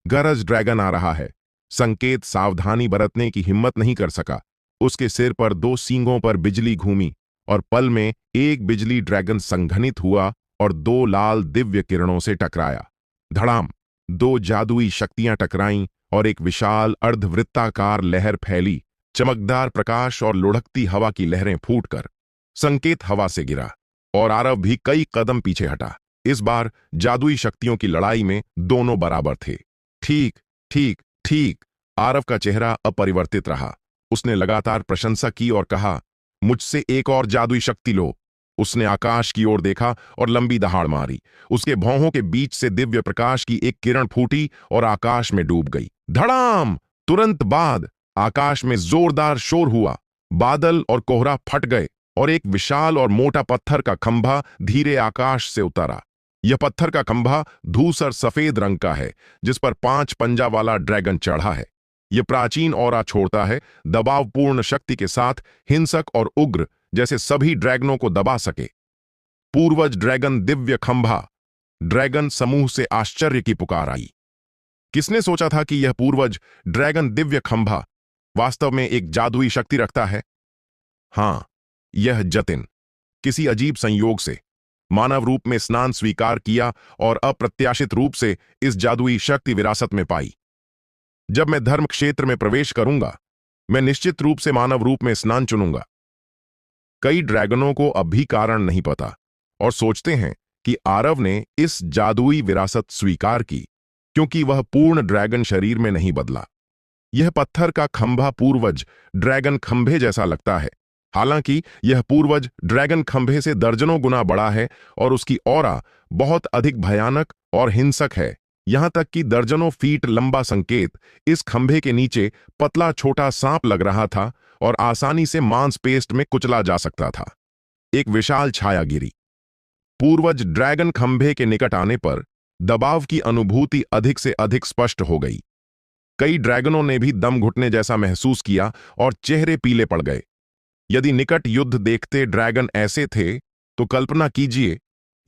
गरज ड्रैगन आ रहा है। संकेत सावधानी बरतने की हिम्मत नहीं कर सका। उसके सिर पर 2 सींगों पर बिजली घूमी और पल में एक बिजली ड्रैगन संघनित हुआ और 2 लाल दिव्य किरणों से टकराया। धड़ाम! 2 जादुई शक्तियां टकराईं और एक विशाल अर्धवृत्ताकार लहर फैली। चमकदार प्रकाश और लुढ़कती हवा की लहरें फूटकर संकेत हवा से गिरा और आरव भी कई कदम पीछे हटा। इस बार जादुई शक्तियों की लड़ाई में दोनों बराबर थे। ठीक ठीक ठीक। आरव का चेहरा अपरिवर्तित रहा। उसने लगातार प्रशंसा की और कहा, मुझसे एक और जादुई शक्ति लो। उसने आकाश की ओर देखा और लंबी दहाड़ मारी। उसके भौहों के बीच से दिव्य प्रकाश की एक किरण फूटी और आकाश में डूब गई। धड़ाम! तुरंत बाद आकाश में जोरदार शोर हुआ। बादल और कोहरा फट गए और एक विशाल और मोटा पत्थर का खंभा धीरे आकाश से उतरा। यह पत्थर का खंभा धूसर सफेद रंग का है, जिस पर 5 पंजा वाला ड्रैगन चढ़ा है। यह प्राचीन ऑरा छोड़ता है, दबावपूर्ण शक्ति के साथ, हिंसक और उग्र, जैसे सभी ड्रैगनों को दबा सके। पूर्वज ड्रैगन दिव्य खंभा। ड्रैगन समूह से आश्चर्य की पुकार आई। किसने सोचा था कि यह पूर्वज ड्रैगन दिव्य खंभा वास्तव में एक जादुई शक्ति रखता है? हां, यह जतिन किसी अजीब संयोग से मानव रूप में स्नान स्वीकार किया और अप्रत्याशित रूप से इस जादुई शक्ति विरासत में पाई। जब मैं धर्म क्षेत्र में प्रवेश करूंगा, मैं निश्चित रूप से मानव रूप में स्नान चुनूंगा। कई ड्रैगनों को अब भी कारण नहीं पता और सोचते हैं कि आरव ने इस जादुई विरासत स्वीकार की क्योंकि वह पूर्ण ड्रैगन शरीर में नहीं बदला। यह पत्थर का खंभा पूर्वज ड्रैगन खंभे जैसा लगता है, हालांकि यह पूर्वज ड्रैगन खंभे से दर्जनों गुना बड़ा है और उसकी ऑरा बहुत अधिक भयानक और हिंसक है। यहां तक कि दर्जनों फीट लंबा संकेत इस खंभे के नीचे पतला छोटा सांप लग रहा था और आसानी से मांसपेस्ट में कुचला जा सकता था। एक विशाल छाया गिरी। पूर्वज ड्रैगन खंभे के निकट आने पर दबाव की अनुभूति अधिक से अधिक स्पष्ट हो गई। कई ड्रैगनों ने भी दम घुटने जैसा महसूस किया और चेहरे पीले पड़ गए। यदि निकट युद्ध देखते ड्रैगन ऐसे थे, तो कल्पना कीजिए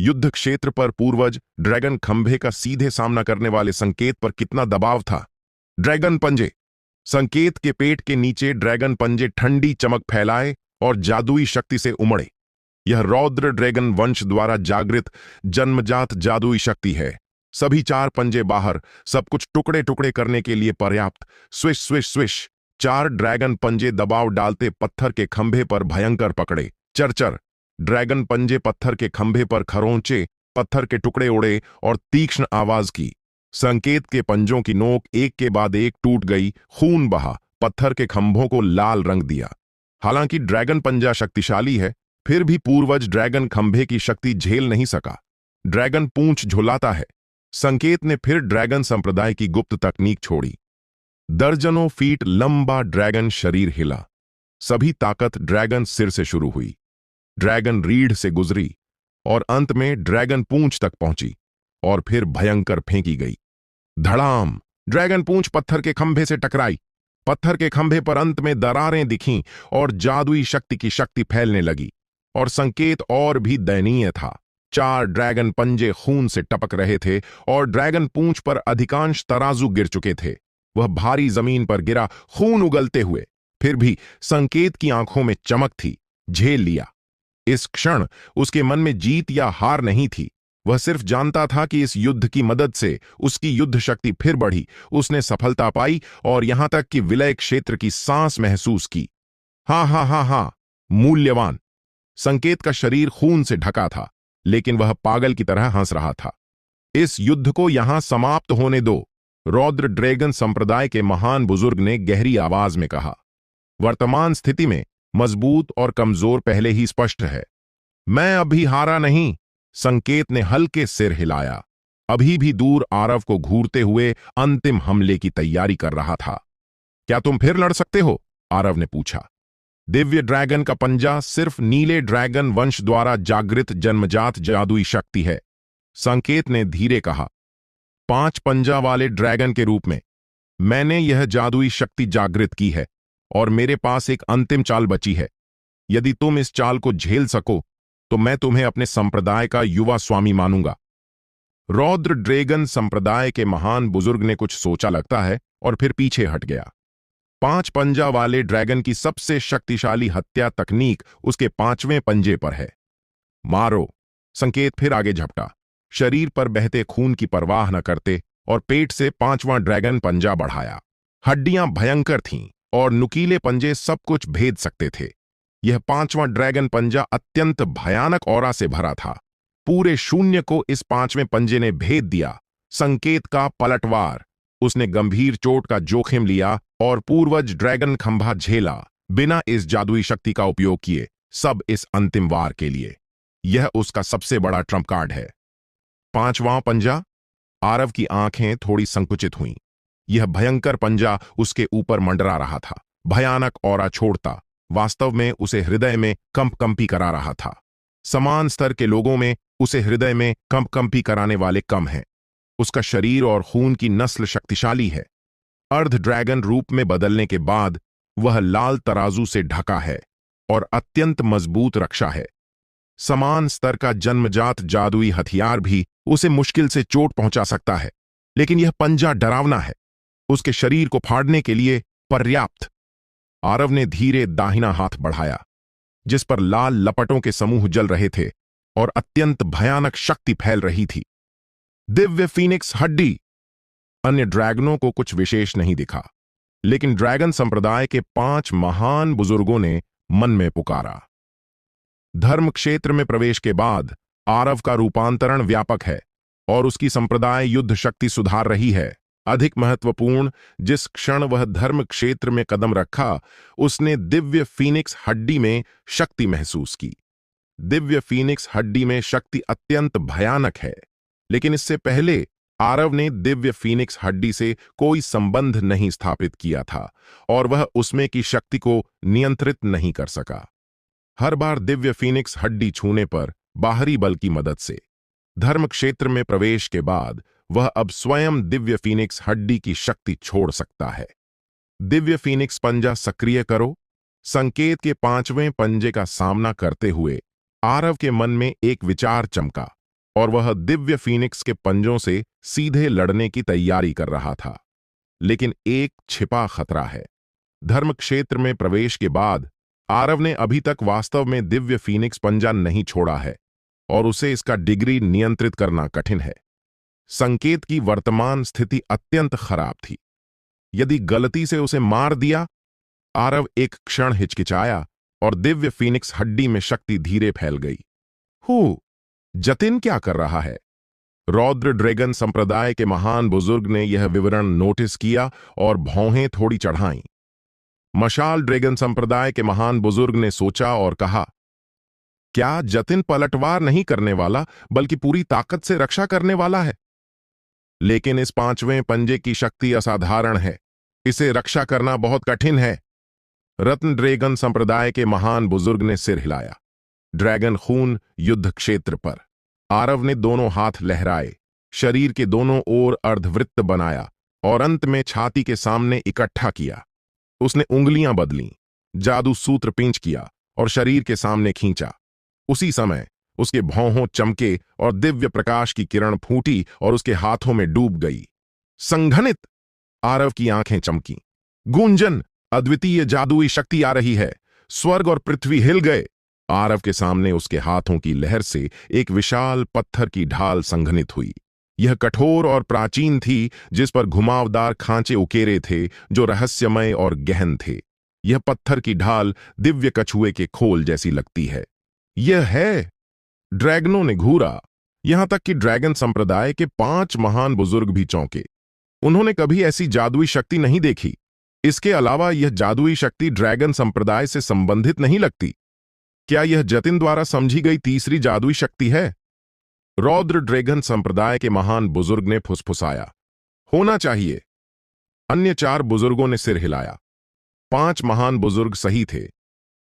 युद्ध क्षेत्र पर पूर्वज ड्रैगन खंभे का सीधे सामना करने वाले संकेत पर कितना दबाव था। ड्रैगन पंजे। संकेत के पेट के नीचे ड्रैगन पंजे ठंडी चमक फैलाए और जादुई शक्ति से उमड़े। यह रौद्र ड्रैगन वंश द्वारा जागृत जन्मजात जादुई शक्ति है। सभी 4 पंजे बाहर, सब कुछ टुकड़े टुकड़े करने के लिए पर्याप्त। Swish swish swish. 4 ड्रैगन पंजे दबाव डालते पत्थर के खंभे पर भयंकर पकड़े। चरचर। ड्रैगन पंजे पत्थर के खंभे पर खरोंचे, पत्थर के टुकड़े उड़े और तीक्ष्ण आवाज की। संकेत के पंजों की नोक एक के बाद एक टूट गई, खून बहा, पत्थर के खंभों को लाल रंग दिया। हालांकि ड्रैगन पंजा शक्तिशाली है, फिर भी पूर्वज ड्रैगन खंभे की शक्ति झेल नहीं सका। ड्रैगन पूंछ झुलाता है। संकेत ने फिर ड्रैगन संप्रदाय की गुप्त तकनीक छोड़ी। दर्जनों फीट लंबा ड्रैगन शरीर हिला। सभी ताकत ड्रैगन सिर से शुरू हुई, ड्रैगन रीढ़ से गुजरी और अंत में ड्रैगन पूंछ तक पहुंची और फिर भयंकर फेंकी गई। धड़ाम। ड्रैगन पूंछ पत्थर के खंभे से टकराई। पत्थर के खंभे पर अंत में दरारें दिखीं और जादुई शक्ति की शक्ति फैलने लगी। और संकेत और भी दयनीय था। 4 ड्रैगन पंजे खून से टपक रहे थे और ड्रैगन पूंछ पर अधिकांश तराजू गिर चुके थे। वह भारी जमीन पर गिरा, खून उगलते हुए। फिर भी संकेत की आंखों में चमक थी। झेल लिया। इस क्षण उसके मन में जीत या हार नहीं थी। वह सिर्फ जानता था कि इस युद्ध की मदद से उसकी युद्ध शक्ति फिर बढ़ी। उसने सफलता पाई और यहां तक कि विलय क्षेत्र की सांस महसूस की। हाँ हाँ हाँ हाँ, मूल्यवान। संकेत का शरीर खून से ढका था, लेकिन वह पागल की तरह हंस रहा था। इस युद्ध को यहां समाप्त होने दो, रौद्र ड्रैगन संप्रदाय के महान बुजुर्ग ने गहरी आवाज में कहा। वर्तमान स्थिति में मजबूत और कमजोर पहले ही स्पष्ट है। मैं अभी हारा नहीं। संकेत ने हल्के सिर हिलाया। अभी भी दूर आरव को घूरते हुए अंतिम हमले की तैयारी कर रहा था। क्या तुम फिर लड़ सकते हो? आरव ने पूछा। दिव्य ड्रैगन का पंजा सिर्फ नीले ड्रैगन वंश द्वारा जागृत जन्मजात जादुई शक्ति है, संकेत ने धीरे कहा। 5 पंजा वाले ड्रैगन के रूप में मैंने यह जादुई शक्ति जागृत की है और मेरे पास एक अंतिम चाल बची है। यदि तुम इस चाल को झेल सको तो मैं तुम्हें अपने संप्रदाय का युवा स्वामी मानूंगा। रौद्र ड्रैगन संप्रदाय के महान बुजुर्ग ने कुछ सोचा लगता है और फिर पीछे हट गया। 5 पंजा वाले ड्रैगन की सबसे शक्तिशाली हत्या तकनीक उसके 5वें पंजे पर है। मारो। संकेत फिर आगे झपटा, शरीर पर बहते खून की परवाह न करते और पेट से 5वां ड्रैगन पंजा बढ़ाया। हड्डियां भयंकर थीं और नुकीले पंजे सब कुछ भेद सकते थे। यह 5वां ड्रैगन पंजा अत्यंत भयानक ऑरा से भरा था। पूरे शून्य को इस 5वें पंजे ने भेद दिया। संकेत का पलटवार। उसने गंभीर चोट का जोखिम लिया और पूर्वज ड्रैगन खंभा झेला, बिना इस जादुई शक्ति का उपयोग किए, सब इस अंतिम वार के लिए। यह उसका सबसे बड़ा ट्रम्प कार्ड है। 5वां पंजा। आरव की आंखें थोड़ी संकुचित हुईं। यह भयंकर पंजा उसके ऊपर मंडरा रहा था, भयानक ऑरा छोड़ता, वास्तव में उसे हृदय में कंपी करा रहा था। समान स्तर के लोगों में उसे हृदय में कंपकंपी कराने वाले कम हैं। उसका शरीर और खून की नस्ल शक्तिशाली है। अर्ध ड्रैगन रूप में बदलने के बाद वह लाल तराजू से ढका है और अत्यंत मजबूत रक्षा है। समान स्तर का जन्मजात जादुई हथियार भी उसे मुश्किल से चोट पहुंचा सकता है, लेकिन यह पंजा डरावना है, उसके शरीर को फाड़ने के लिए पर्याप्त। आरव ने धीरे दाहिना हाथ बढ़ाया, जिस पर लाल लपटों के समूह जल रहे थे और अत्यंत भयानक शक्ति फैल रही थी। दिव्य फीनिक्स हड्डी। अन्य ड्रैगनों को कुछ विशेष नहीं दिखा, लेकिन ड्रैगन संप्रदाय के 5 महान बुजुर्गों ने मन में पुकारा। धर्म क्षेत्र में प्रवेश के बाद आरव का रूपांतरण व्यापक है और उसकी संप्रदाय युद्ध शक्ति सुधार रही है। अधिक महत्वपूर्ण, जिस क्षण वह धर्म क्षेत्र में कदम रखा, उसने दिव्य फीनिक्स हड्डी में शक्ति महसूस की। दिव्य फीनिक्स हड्डी में शक्ति अत्यंत भयानक है, लेकिन इससे पहले आरव ने दिव्य फीनिक्स हड्डी से कोई संबंध नहीं स्थापित किया था और वह उसमें की शक्ति को नियंत्रित नहीं कर सका। हर बार दिव्य फीनिक्स हड्डी छूने पर बाहरी बल की मदद से धर्म क्षेत्र में प्रवेश के बाद वह अब स्वयं दिव्य फीनिक्स हड्डी की शक्ति छोड़ सकता है। दिव्य फीनिक्स पंजा सक्रिय करो। संकेत के 5वें पंजे का सामना करते हुए आरव के मन में एक विचार चमका और वह दिव्य फीनिक्स के पंजों से सीधे लड़ने की तैयारी कर रहा था। लेकिन एक छिपा खतरा है। धर्म क्षेत्र में प्रवेश के बाद आरव ने अभी तक वास्तव में दिव्य फीनिक्स पंजा नहीं छोड़ा है और उसे इसका डिग्री नियंत्रित करना कठिन है। संकेत की वर्तमान स्थिति अत्यंत खराब थी। यदि गलती से उसे मार दिया, आरव एक क्षण हिचकिचाया और दिव्य फीनिक्स हड्डी में शक्ति धीरे फैल गई। जतिन क्या कर रहा है? रौद्र ड्रैगन संप्रदाय के महान बुजुर्ग ने यह विवरण नोटिस किया और भौहें थोड़ी चढ़ाईं। मशाल ड्रैगन संप्रदाय के महान बुजुर्ग ने सोचा और कहा, क्या जतिन पलटवार नहीं करने वाला बल्कि पूरी ताकत से रक्षा करने वाला है? लेकिन इस 5वें पंजे की शक्ति असाधारण है, इसे रक्षा करना बहुत कठिन है। रत्न ड्रैगन संप्रदाय के महान बुजुर्ग ने सिर हिलाया। ड्रैगन खून युद्ध क्षेत्र पर आरव ने दोनों हाथ लहराए, शरीर के दोनों ओर अर्धवृत्त बनाया और अंत में छाती के सामने इकट्ठा किया। उसने उंगलियां बदलीं, जादू सूत्र पिंच किया और शरीर के सामने खींचा। उसी समय उसके भौहों चमके और दिव्य प्रकाश की किरण फूटी और उसके हाथों में डूब गई। संघनित! आरव की आंखें चमकीं। गूंजन! अद्वितीय जादुई शक्ति आ रही है। स्वर्ग और पृथ्वी हिल गए। आरव के सामने उसके हाथों की लहर से एक विशाल पत्थर की ढाल संघनित हुई। यह कठोर और प्राचीन थी, जिस पर घुमावदार खांचे उकेरे थे जो रहस्यमय और गहन थे। यह पत्थर की ढाल दिव्य कछुए के खोल जैसी लगती है। यह है! ड्रैगनों ने घूरा, यहां तक कि ड्रैगन संप्रदाय के 5 महान बुजुर्ग भी चौंके। उन्होंने कभी ऐसी जादुई शक्ति नहीं देखी। इसके अलावा यह जादुई शक्ति ड्रैगन संप्रदाय से संबंधित नहीं लगती। क्या यह जतिन द्वारा समझी गई तीसरी जादुई शक्ति है? रौद्र ड्रैगन संप्रदाय के महान बुजुर्ग ने फुसफुसाया, होना चाहिए। अन्य 4 बुजुर्गों ने सिर हिलाया। 5 महान बुजुर्ग सही थे।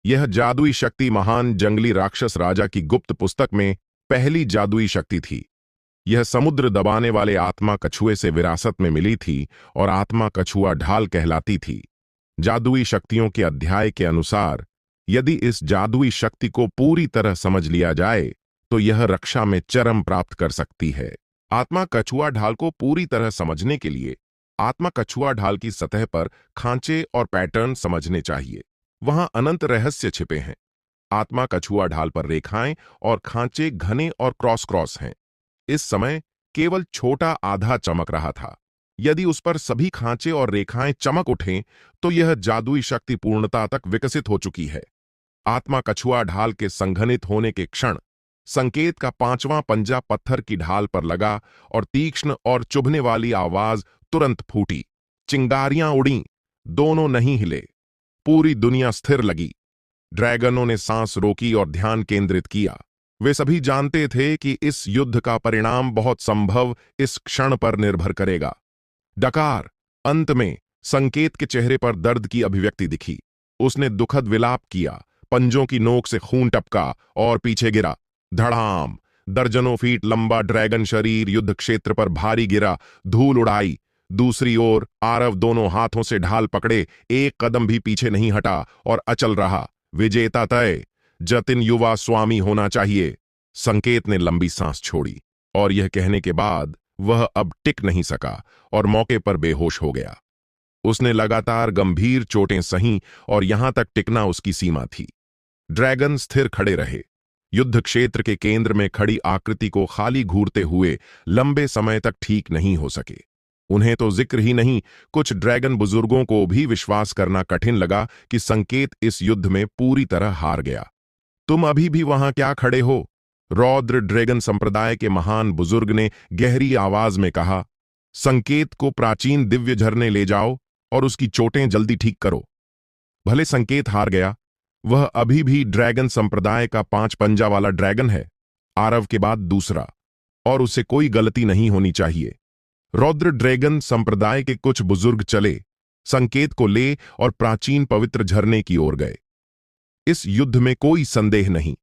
यह जादुई शक्ति महान जंगली राक्षस राजा की गुप्त पुस्तक में पहली जादुई शक्ति थी। यह समुद्र दबाने वाले आत्मा कछुए से विरासत में मिली थी और आत्मा कछुआ ढाल कहलाती थी। जादुई शक्तियों के अध्याय के अनुसार यदि इस जादुई शक्ति को पूरी तरह समझ लिया जाए तो यह रक्षा में चरम प्राप्त कर सकती है। आत्मा कछुआ ढाल को पूरी तरह समझने के लिए आत्मा कछुआ ढाल की सतह पर खांचे और पैटर्न समझने चाहिए। वहां अनंत रहस्य छिपे हैं। आत्मा कछुआ ढाल पर रेखाएं और खांचे घने और क्रॉस क्रॉस हैं। इस समय केवल छोटा आधा चमक रहा था। यदि उस पर सभी खांचे और रेखाएं चमक उठें तो यह जादुई शक्ति पूर्णता तक विकसित हो चुकी है। आत्मा कछुआ ढाल के संघनित होने के क्षण संकेत का 5वां पंजा पत्थर की ढाल पर लगा और तीक्ष्ण और चुभने वाली आवाज तुरंत फूटी। चिंगारियां उड़ीं, दोनों नहीं हिले। पूरी दुनिया स्थिर लगी। ड्रैगनों ने सांस रोकी और ध्यान केंद्रित किया। वे सभी जानते थे कि इस युद्ध का परिणाम बहुत संभव इस क्षण पर निर्भर करेगा। डकार! अंत में संकेत के चेहरे पर दर्द की अभिव्यक्ति दिखी। उसने दुखद विलाप किया, पंजों की नोक से खून टपका और पीछे गिरा। धड़ाम! दर्जनों फीट लंबा ड्रैगन शरीर युद्ध क्षेत्र पर भारी गिरा, धूल उड़ाई। दूसरी ओर आरव दोनों हाथों से ढाल पकड़े, एक कदम भी पीछे नहीं हटा और अचल रहा। विजेता तय, जतिन युवा स्वामी होना चाहिए। संकेत ने लंबी सांस छोड़ी और यह कहने के बाद वह अब टिक नहीं सका और मौके पर बेहोश हो गया। उसने लगातार गंभीर चोटें सहीं और यहां तक टिकना उसकी सीमा थी। ड्रैगन स्थिर खड़े रहे, युद्ध क्षेत्र के केंद्र में खड़ी आकृति को खाली घूरते हुए लंबे समय तक ठीक नहीं हो सके। उन्हें तो जिक्र ही नहीं, कुछ ड्रैगन बुजुर्गों को भी विश्वास करना कठिन लगा कि संकेत इस युद्ध में पूरी तरह हार गया। तुम अभी भी वहां क्या खड़े हो? रौद्र ड्रैगन संप्रदाय के महान बुजुर्ग ने गहरी आवाज में कहा। संकेत को प्राचीन दिव्य झरने ले जाओ और उसकी चोटें जल्दी ठीक करो। भले संकेत हार गया, वह अभी भी ड्रैगन संप्रदाय का 5 पंजा वाला ड्रैगन है, आरव के बाद दूसरा, और उसे कोई गलती नहीं होनी चाहिए। रौद्र ड्रैगन संप्रदाय के कुछ बुजुर्ग चले, संकेत को ले और प्राचीन पवित्र झरने की ओर गए। इस युद्ध में कोई संदेह नहीं।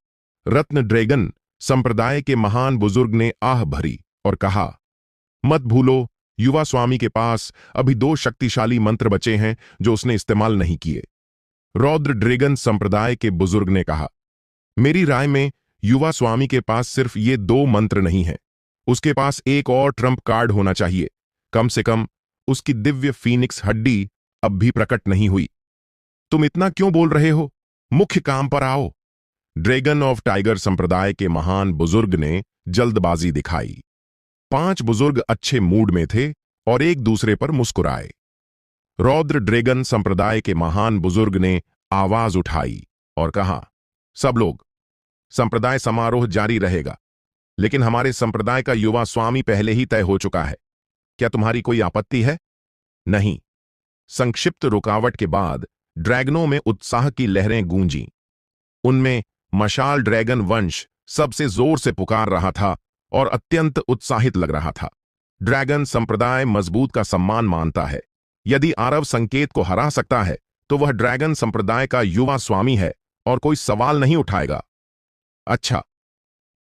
रत्न ड्रैगन संप्रदाय के महान बुजुर्ग ने आह भरी और कहा, मत भूलो, युवा स्वामी के पास अभी 2 शक्तिशाली मंत्र बचे हैं जो उसने इस्तेमाल नहीं किए। रौद्र ड्रैगन संप्रदाय के बुजुर्ग ने कहा, मेरी राय में युवा स्वामी के पास सिर्फ ये 2 मंत्र नहीं हैं, उसके पास एक और ट्रम्प कार्ड होना चाहिए। कम से कम उसकी दिव्य फीनिक्स हड्डी अब भी प्रकट नहीं हुई। तुम इतना क्यों बोल रहे हो? मुख्य काम पर आओ। ड्रैगन ऑफ टाइगर संप्रदाय के महान बुजुर्ग ने जल्दबाजी दिखाई। 5 बुजुर्ग अच्छे मूड में थे और एक दूसरे पर मुस्कुराए। रौद्र ड्रैगन संप्रदाय के महान बुजुर्ग ने आवाज उठाई और कहा, सब लोग, संप्रदाय समारोह जारी रहेगा, लेकिन हमारे संप्रदाय का युवा स्वामी पहले ही तय हो चुका है। क्या तुम्हारी कोई आपत्ति है? नहीं। संक्षिप्त रुकावट के बाद ड्रैगनों में उत्साह की लहरें गूंजीं। उनमें मशाल ड्रैगन वंश सबसे जोर से पुकार रहा था और अत्यंत उत्साहित लग रहा था। ड्रैगन संप्रदाय मजबूत का सम्मान मानता है। यदि आरव संकेत को हरा सकता है तो वह ड्रैगन संप्रदाय का युवा स्वामी है और कोई सवाल नहीं उठाएगा। अच्छा।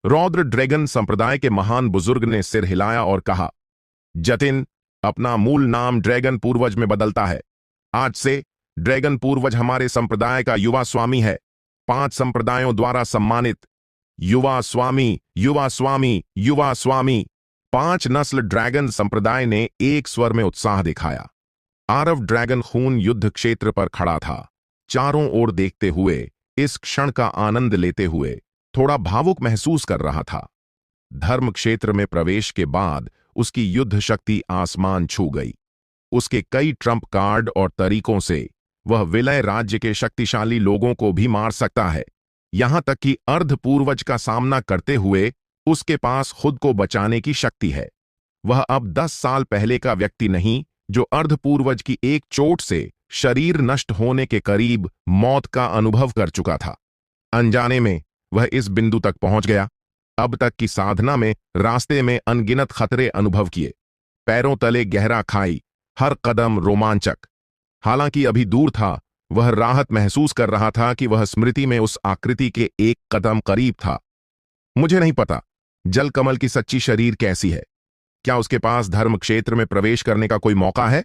रौद्र ड्रैगन संप्रदाय के महान बुजुर्ग ने सिर हिलाया और कहा, जतिन अपना मूल नाम ड्रैगन पूर्वज में बदलता है। आज से ड्रैगन पूर्वज हमारे संप्रदाय का युवा स्वामी है। 5 संप्रदायों द्वारा सम्मानित युवा स्वामी, युवा स्वामी, युवा स्वामी। 5 नस्ल ड्रैगन संप्रदाय ने एक स्वर में उत्साह दिखाया। आरव ड्रैगन खून युद्ध क्षेत्र पर खड़ा था, चारों ओर देखते हुए, इस क्षण का आनंद लेते हुए थोड़ा भावुक महसूस कर रहा था। धर्म क्षेत्र में प्रवेश के बाद उसकी युद्ध शक्ति आसमान छू गई। उसके कई ट्रम्प कार्ड और तरीकों से वह विलय राज्य के शक्तिशाली लोगों को भी मार सकता है। यहां तक कि अर्ध पूर्वज का सामना करते हुए उसके पास खुद को बचाने की शक्ति है। वह अब 10 साल पहले का व्यक्ति नहीं जो अर्ध पूर्वज की एक चोट से शरीर नष्ट होने के करीब मौत का अनुभव कर चुका था। अनजाने में वह इस बिंदु तक पहुंच गया। अब तक की साधना में रास्ते में अनगिनत खतरे अनुभव किए, पैरों तले गहरा खाई, हर कदम रोमांचक। हालांकि अभी दूर था, वह राहत महसूस कर रहा था कि वह स्मृति में उस आकृति के एक कदम करीब था। मुझे नहीं पता जल कमल की सच्ची शरीर कैसी है। क्या उसके पास धर्म क्षेत्र में प्रवेश करने का कोई मौका है?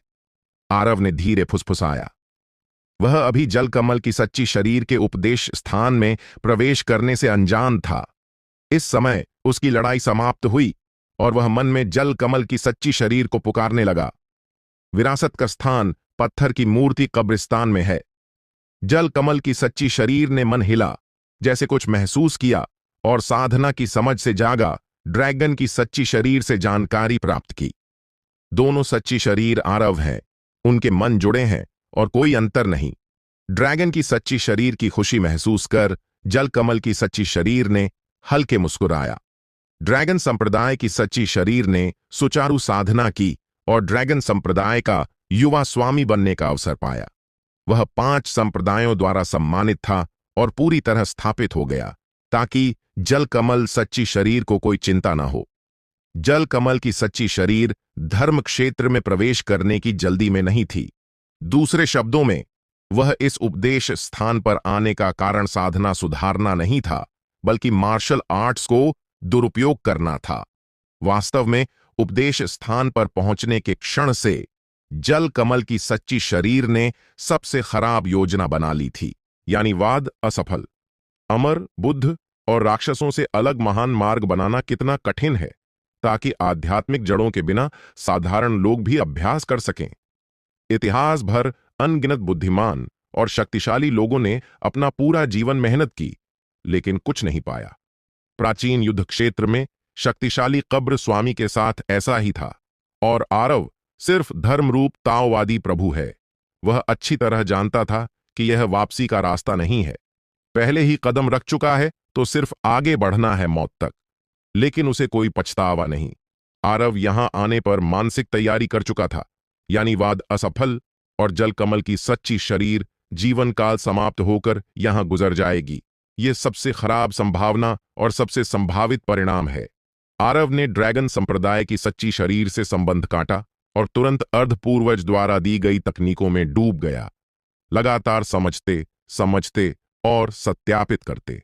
आरव ने धीरे फुसफुसाया। वह अभी जल कमल की सच्ची शरीर के उपदेश स्थान में प्रवेश करने से अनजान था। इस समय उसकी लड़ाई समाप्त हुई और वह मन में जल कमल की सच्ची शरीर को पुकारने लगा। विरासत का स्थान पत्थर की मूर्ति कब्रिस्तान में है। जल कमल की सच्ची शरीर ने मन हिला, जैसे कुछ महसूस किया और साधना की समझ से जागा। ड्रैगन की सच्ची शरीर से जानकारी प्राप्त की। दोनों सच्ची शरीर आरव हैं, उनके मन जुड़े हैं और कोई अंतर नहीं। ड्रैगन की सच्ची शरीर की खुशी महसूस कर जल कमल की सच्ची शरीर ने हल्के मुस्कुराया। ड्रैगन संप्रदाय की सच्ची शरीर ने सुचारू साधना की और ड्रैगन संप्रदाय का युवा स्वामी बनने का अवसर पाया। वह 5 संप्रदायों द्वारा सम्मानित था और पूरी तरह स्थापित हो गया ताकि जल कमल सच्ची शरीर को कोई चिंता न हो। जल कमल की सच्ची शरीर धर्म क्षेत्र में प्रवेश करने की जल्दी में नहीं थी। दूसरे शब्दों में, वह इस उपदेश स्थान पर आने का कारण साधना सुधारना नहीं था, बल्कि मार्शल आर्ट्स को दुरुपयोग करना था। वास्तव में उपदेश स्थान पर पहुंचने के क्षण से जल कमल की सच्ची शरीर ने सबसे खराब योजना बना ली थी, यानी वाद असफल। अमर, बुद्ध और राक्षसों से अलग महान मार्ग बनाना कितना कठिन है, ताकि आध्यात्मिक जड़ों के बिना साधारण लोग भी अभ्यास कर सकें। इतिहास भर अनगिनत बुद्धिमान और शक्तिशाली लोगों ने अपना पूरा जीवन मेहनत की, लेकिन कुछ नहीं पाया। प्राचीन युद्ध क्षेत्र में शक्तिशाली कब्र स्वामी के साथ ऐसा ही था, और आरव सिर्फ धर्मरूप ताओवादी प्रभु है। वह अच्छी तरह जानता था कि यह वापसी का रास्ता नहीं है। पहले ही कदम रख चुका है तो सिर्फ आगे बढ़ना है मौत तक। लेकिन उसे कोई पछतावा नहीं। आरव यहां आने पर मानसिक तैयारी कर चुका था, यानी वाद असफल और जल कमल की सच्ची शरीर जीवन काल समाप्त होकर यहां गुजर जाएगी। यह सबसे खराब संभावना और सबसे संभावित परिणाम है। आरव ने ड्रैगन संप्रदाय की सच्ची शरीर से संबंध काटा और तुरंत अर्धपूर्वज द्वारा दी गई तकनीकों में डूब गया, लगातार समझते समझते और सत्यापित करते।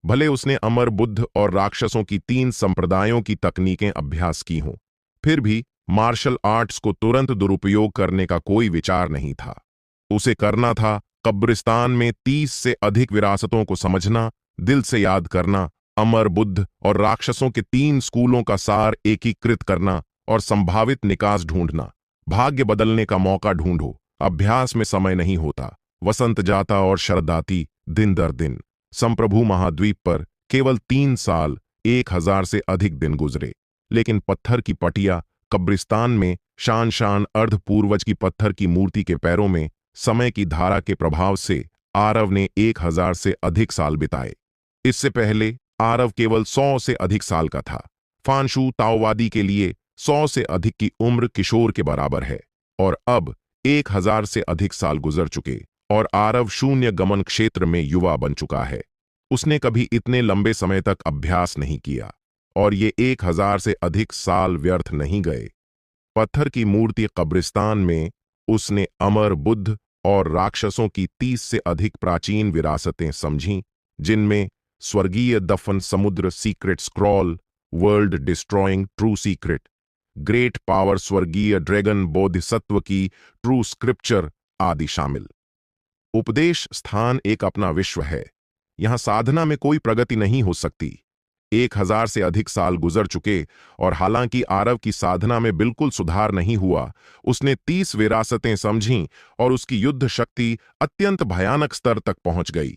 भले उसने अमर, बुद्ध और राक्षसों की 3 संप्रदायों की तकनीकें अभ्यास की हों, फिर भी मार्शल आर्ट्स को तुरंत दुरुपयोग करने का कोई विचार नहीं था। उसे करना था कब्रिस्तान में 30 से अधिक विरासतों को समझना, दिल से याद करना, अमर, बुद्ध और राक्षसों के 3 स्कूलों का सार एकीकृत करना और संभावित निकास ढूंढना। भाग्य बदलने का मौका ढूंढो। अभ्यास में समय नहीं होता। वसंत जाता और शरद आती, दिन दर दिन। संप्रभु महाद्वीप पर केवल 3 साल 1000 से अधिक दिन गुजरे, लेकिन पत्थर की पटिया कब्रिस्तान में शान शान अर्धपूर्वज की पत्थर की मूर्ति के पैरों में समय की धारा के प्रभाव से आरव ने 1000 से अधिक साल बिताए। इससे पहले आरव केवल 100 से अधिक साल का था। फानशू ताओवादी के लिए 100 से अधिक की उम्र किशोर के बराबर है, और अब 1000 से अधिक साल गुजर चुके और आरव शून्य गमन क्षेत्र में युवा बन चुका है। उसने कभी इतने लंबे समय तक अभ्यास नहीं किया, और ये 1000 से अधिक साल व्यर्थ नहीं गए। पत्थर की मूर्ति कब्रिस्तान में उसने अमर, बुद्ध और राक्षसों की 30 से अधिक प्राचीन विरासतें समझीं, जिनमें स्वर्गीय दफन, समुद्र secret scroll, world destroying true secret, great power, स्वर्गीय ड्रैगन, बोधिसत्व की ट्रू स्क्रिप्चर आदि शामिल। उपदेश स्थान एक अपना विश्व है। यहां साधना में कोई प्रगति नहीं हो सकती। 1000 से अधिक साल गुजर चुके, और हालांकि आरव की साधना में बिल्कुल सुधार नहीं हुआ, उसने 30 विरासतें समझीं और उसकी युद्ध शक्ति अत्यंत भयानक स्तर तक पहुंच गई।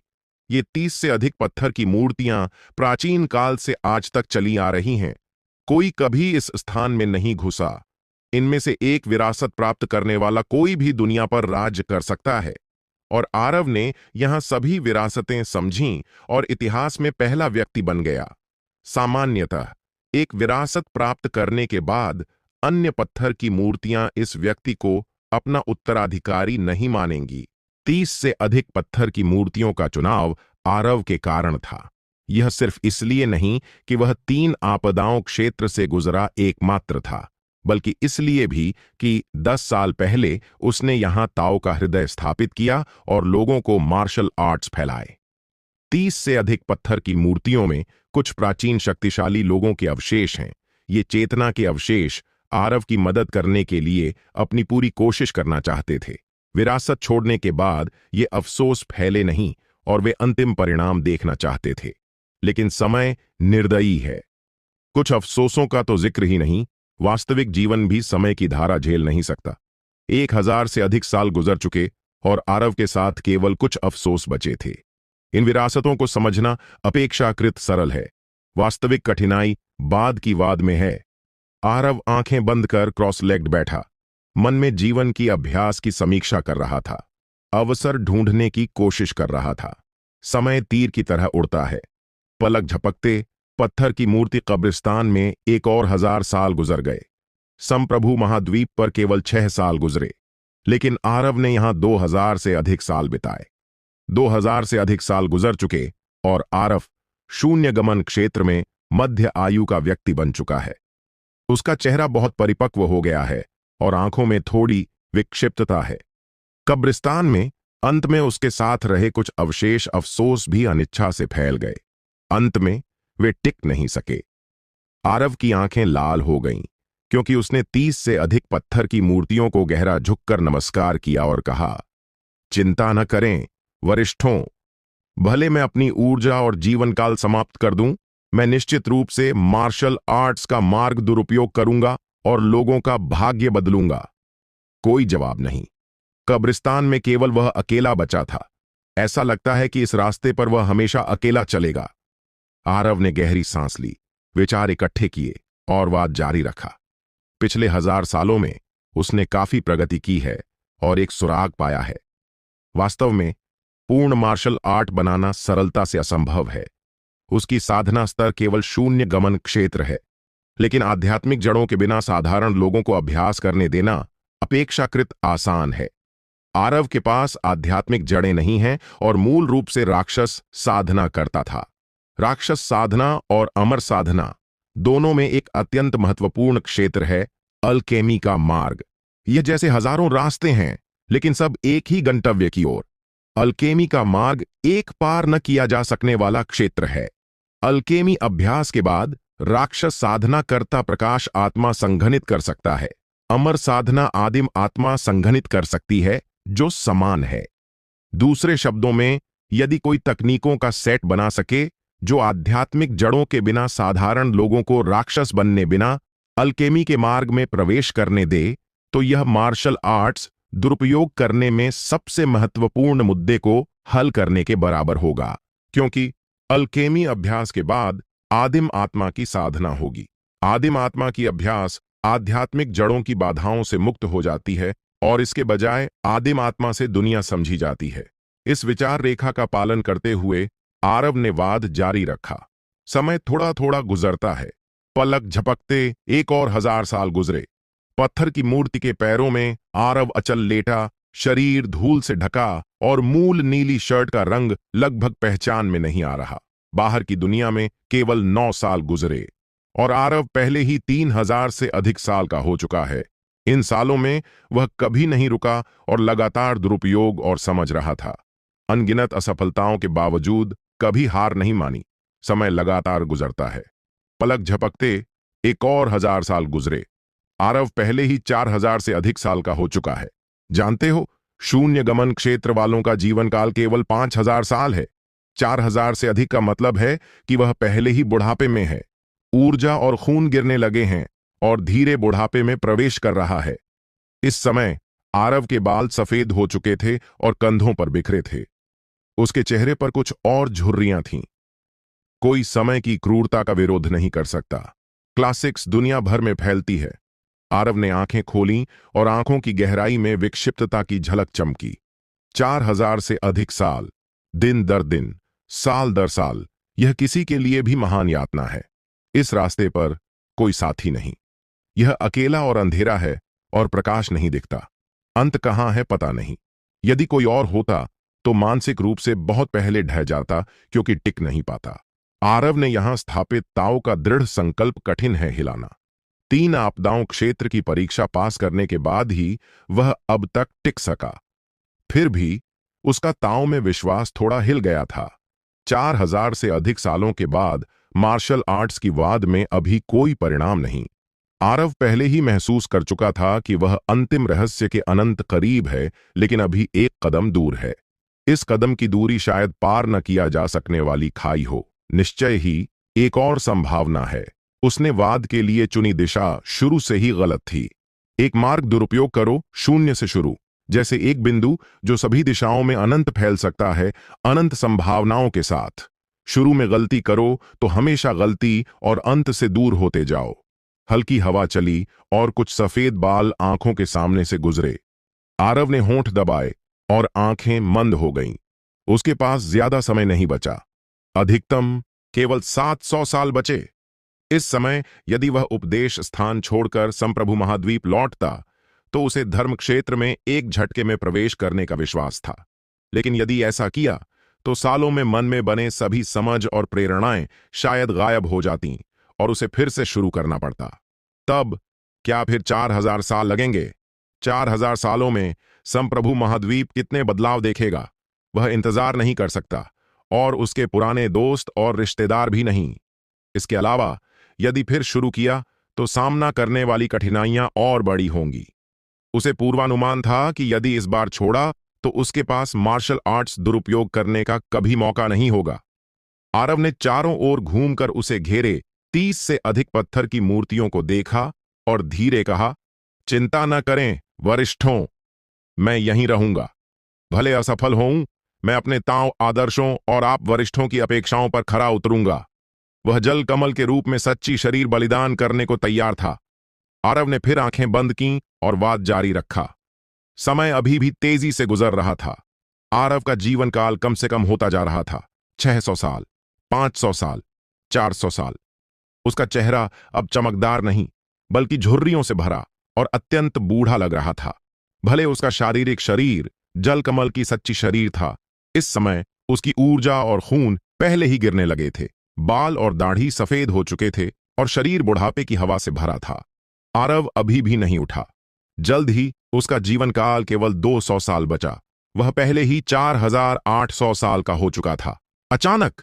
ये 30 से अधिक पत्थर की मूर्तियां प्राचीन काल से आज तक चली आ रही हैं। कोई कभी इस स्थान में नहीं घुसा। इनमें से एक विरासत प्राप्त करने वाला कोई भी दुनिया पर राज्य कर सकता है, और आरव ने यहां सभी विरासतें समझीं और इतिहास में पहला व्यक्ति बन गया। सामान्यतः एक विरासत प्राप्त करने के बाद अन्य पत्थर की मूर्तियां इस व्यक्ति को अपना उत्तराधिकारी नहीं मानेंगी। 30 से अधिक पत्थर की मूर्तियों का चुनाव आरव के कारण था। यह सिर्फ इसलिए नहीं कि वह 3 आपदाओं क्षेत्र से गुजरा एकमात्र था, बल्कि इसलिए भी कि 10 साल पहले उसने यहां ताओ का हृदय स्थापित किया और लोगों को मार्शल आर्ट्स फैलाए। 30 से अधिक पत्थर की मूर्तियों में कुछ प्राचीन शक्तिशाली लोगों के अवशेष हैं। ये चेतना के अवशेष आरव की मदद करने के लिए अपनी पूरी कोशिश करना चाहते थे। विरासत छोड़ने के बाद ये अफसोस फैले नहीं, और वे अंतिम परिणाम देखना चाहते थे। लेकिन समय निर्दयी है। कुछ अफसोसों का तो जिक्र ही नहीं, वास्तविक जीवन भी समय की धारा झेल नहीं सकता। 1000 से अधिक साल गुजर चुके, और आरव के साथ केवल कुछ अफसोस बचे थे। इन विरासतों को समझना अपेक्षाकृत सरल है। वास्तविक कठिनाई बाद की वाद में है। आरव आंखें बंद कर क्रॉस लेग्ड बैठा, मन में जीवन की अभ्यास की समीक्षा कर रहा था, अवसर ढूंढने की कोशिश कर रहा था। समय तीर की तरह उड़ता है। पलक झपकते पत्थर की मूर्ति कब्रिस्तान में एक और 1000 साल गुजर गए। संप्रभु महाद्वीप पर केवल 6 साल गुजरे, लेकिन आरव ने यहां 2000 से अधिक साल बिताए। 2000 से अधिक साल गुजर चुके, और आरव शून्य गमन क्षेत्र में मध्य आयु का व्यक्ति बन चुका है। उसका चेहरा बहुत परिपक्व हो गया है, और आंखों में थोड़ी विक्षिप्तता है। कब्रिस्तान में अंत में उसके साथ रहे कुछ अवशेष अफसोस भी अनिच्छा से फैल गए। अंत में वे टिक नहीं सके। आरव की आंखें लाल हो गईं, क्योंकि उसने 30 से अधिक पत्थर की मूर्तियों को गहरा झुककर नमस्कार किया और कहा, चिंता न करें वरिष्ठों, भले मैं अपनी ऊर्जा और जीवन काल समाप्त कर दूं, मैं निश्चित रूप से मार्शल आर्ट्स का मार्ग दुरुपयोग करूंगा और लोगों का भाग्य बदलूंगा। कोई जवाब नहीं। कब्रिस्तान में केवल वह अकेला बचा था। ऐसा लगता है कि इस रास्ते पर वह हमेशा अकेला चलेगा। आरव ने गहरी सांस ली, विचार इकट्ठे किए और बात जारी रखा। पिछले 1000 सालों में उसने काफी प्रगति की है और एक सुराग पाया है। वास्तव में पूर्ण मार्शल आर्ट बनाना सरलता से असंभव है। उसकी साधना स्तर केवल शून्य गमन क्षेत्र है, लेकिन आध्यात्मिक जड़ों के बिना साधारण लोगों को अभ्यास करने देना अपेक्षाकृत आसान है। आरव के पास आध्यात्मिक जड़ें नहीं हैं और मूल रूप से राक्षस साधना करता था। राक्षस साधना और अमर साधना दोनों में एक अत्यंत महत्वपूर्ण क्षेत्र है, अल्केमी का मार्ग। यह जैसे हजारों रास्ते हैं, लेकिन सब एक ही गंतव्य की ओर। अल्केमी का मार्ग एक पार न किया जा सकने वाला क्षेत्र है। अल्केमी अभ्यास के बाद राक्षस साधना करता प्रकाश आत्मा संघनित कर सकता है। अमर साधना आदिम आत्मा संघनित कर सकती है, जो समान है। दूसरे शब्दों में, यदि कोई तकनीकों का सेट बना सके जो आध्यात्मिक जड़ों के बिना साधारण लोगों को राक्षस बनने बिना अल्केमी के मार्ग में प्रवेश करने दे, तो यह मार्शल आर्ट्स दुरुपयोग करने में सबसे महत्वपूर्ण मुद्दे को हल करने के बराबर होगा, क्योंकि अल्केमी अभ्यास के बाद आदिम आत्मा की साधना होगी। आदिम आत्मा की अभ्यास आध्यात्मिक जड़ों की बाधाओं से मुक्त हो जाती है और इसके बजाय आदिम आत्मा से दुनिया समझी जाती है। इस विचार रेखा का पालन करते हुए आरव ने वाद जारी रखा। समय थोड़ा थोड़ा गुजरता है। पलक झपकते एक और 1000 साल गुजरे। पत्थर की मूर्ति के पैरों में आरव अचल लेटा, शरीर धूल से ढका और मूल नीली शर्ट का रंग लगभग पहचान में नहीं आ रहा। बाहर की दुनिया में केवल 9 साल गुजरे और आरव पहले ही 3000 से अधिक साल का हो चुका है। इन सालों में वह कभी नहीं रुका और लगातार दुरुपयोग और समझ रहा था। अनगिनत असफलताओं के बावजूद कभी हार नहीं मानी। समय लगातार गुजरता है। पलक झपकते एक और 1000 साल गुजरे। आरव पहले ही 4000 से अधिक साल का हो चुका है। जानते हो, शून्य गमन क्षेत्र वालों का जीवन काल केवल 5000 साल है। 4000 से अधिक का मतलब है कि वह पहले ही बुढ़ापे में है। ऊर्जा और खून गिरने लगे हैं और धीरे बुढ़ापे में प्रवेश कर रहा है। इस समय आरव के बाल सफेद हो चुके थे और कंधों पर बिखरे थे। उसके चेहरे पर कुछ और झुर्रियां थीं। कोई समय की क्रूरता का विरोध नहीं कर सकता। क्लासिक्स दुनिया भर में फैलती है। आरव ने आंखें खोलीं और आंखों की गहराई में विक्षिप्तता की झलक चमकी। 4000 से अधिक साल, दिन दर दिन, साल दर साल, यह किसी के लिए भी महान यातना है। इस रास्ते पर कोई साथी नहीं। यह अकेला और अंधेरा है और प्रकाश नहीं दिखता। अंत कहाँ है पता नहीं। यदि कोई और होता तो मानसिक रूप से बहुत पहले ढह जाता, क्योंकि टिक नहीं पाता। आरव ने यहां स्थापित ताओ का दृढ़ संकल्प कठिन है हिलाना। 3 आपदाओं क्षेत्र की परीक्षा पास करने के बाद ही वह अब तक टिक सका। फिर भी उसका ताओ में विश्वास थोड़ा हिल गया था। 4000 से अधिक सालों के बाद मार्शल आर्ट्स की वाद में अभी कोई परिणाम नहीं। आरव पहले ही महसूस कर चुका था कि वह अंतिम रहस्य के अनंत करीब है, लेकिन अभी एक कदम दूर है। इस कदम की दूरी शायद पार न किया जा सकने वाली खाई हो। निश्चय ही एक और संभावना है। उसने वाद के लिए चुनी दिशा शुरू से ही गलत थी। एक मार्ग दुरुपयोग करो, शून्य से शुरू, जैसे एक बिंदु जो सभी दिशाओं में अनंत फैल सकता है, अनंत संभावनाओं के साथ। शुरू में गलती करो तो हमेशा गलती और अंत से दूर होते जाओ। हल्की हवा चली और कुछ सफेद बाल आंखों के सामने से गुजरे। आरव ने होंठ दबाए और आंखें मंद हो गईं। उसके पास ज्यादा समय नहीं बचा। अधिकतम केवल 700 साल बचे। इस समय यदि वह उपदेश स्थान छोड़कर संप्रभु महाद्वीप लौटता तो उसे धर्म क्षेत्र में एक झटके में प्रवेश करने का विश्वास था। लेकिन यदि ऐसा किया तो सालों में मन में बने सभी समझ और प्रेरणाएं शायद गायब हो जातीं और उसे फिर से शुरू करना पड़ता। तब क्या फिर 4000 साल लगेंगे? 4000 सालों में संप्रभु महाद्वीप कितने बदलाव देखेगा? वह इंतजार नहीं कर सकता और उसके पुराने दोस्त और रिश्तेदार भी नहीं। इसके अलावा यदि फिर शुरू किया तो सामना करने वाली कठिनाइयां और बड़ी होंगी। उसे पूर्वानुमान था कि यदि इस बार छोड़ा तो उसके पास मार्शल आर्ट्स दुरुपयोग करने का कभी मौका नहीं होगा। आरव ने चारों ओर घूमकर उसे घेरे 30 से अधिक पत्थर की मूर्तियों को देखा और धीरे कहा, चिंता न करें वरिष्ठों, मैं यहीं रहूंगा। भले असफल होऊं, मैं अपने तांव आदर्शों और आप वरिष्ठों की अपेक्षाओं पर खरा उतरूंगा। वह जल कमल के रूप में सच्ची शरीर बलिदान करने को तैयार था। आरव ने फिर आंखें बंद कीं और वाद जारी रखा। समय अभी भी तेजी से गुजर रहा था। आरव का जीवन काल कम से कम होता जा रहा था। 600 साल, 500 साल, 400 साल। उसका चेहरा अब चमकदार नहीं बल्कि झुर्रियों से भरा और अत्यंत बूढ़ा लग रहा था। भले उसका शारीरिक शरीर जल कमल की सच्ची शरीर था, इस समय उसकी ऊर्जा और खून पहले ही गिरने लगे थे। बाल और दाढ़ी सफेद हो चुके थे और शरीर बुढ़ापे की हवा से भरा था। आरव अभी भी नहीं उठा। जल्द ही उसका जीवन काल केवल 200 साल बचा। वह पहले ही 4800 साल का हो चुका था। अचानक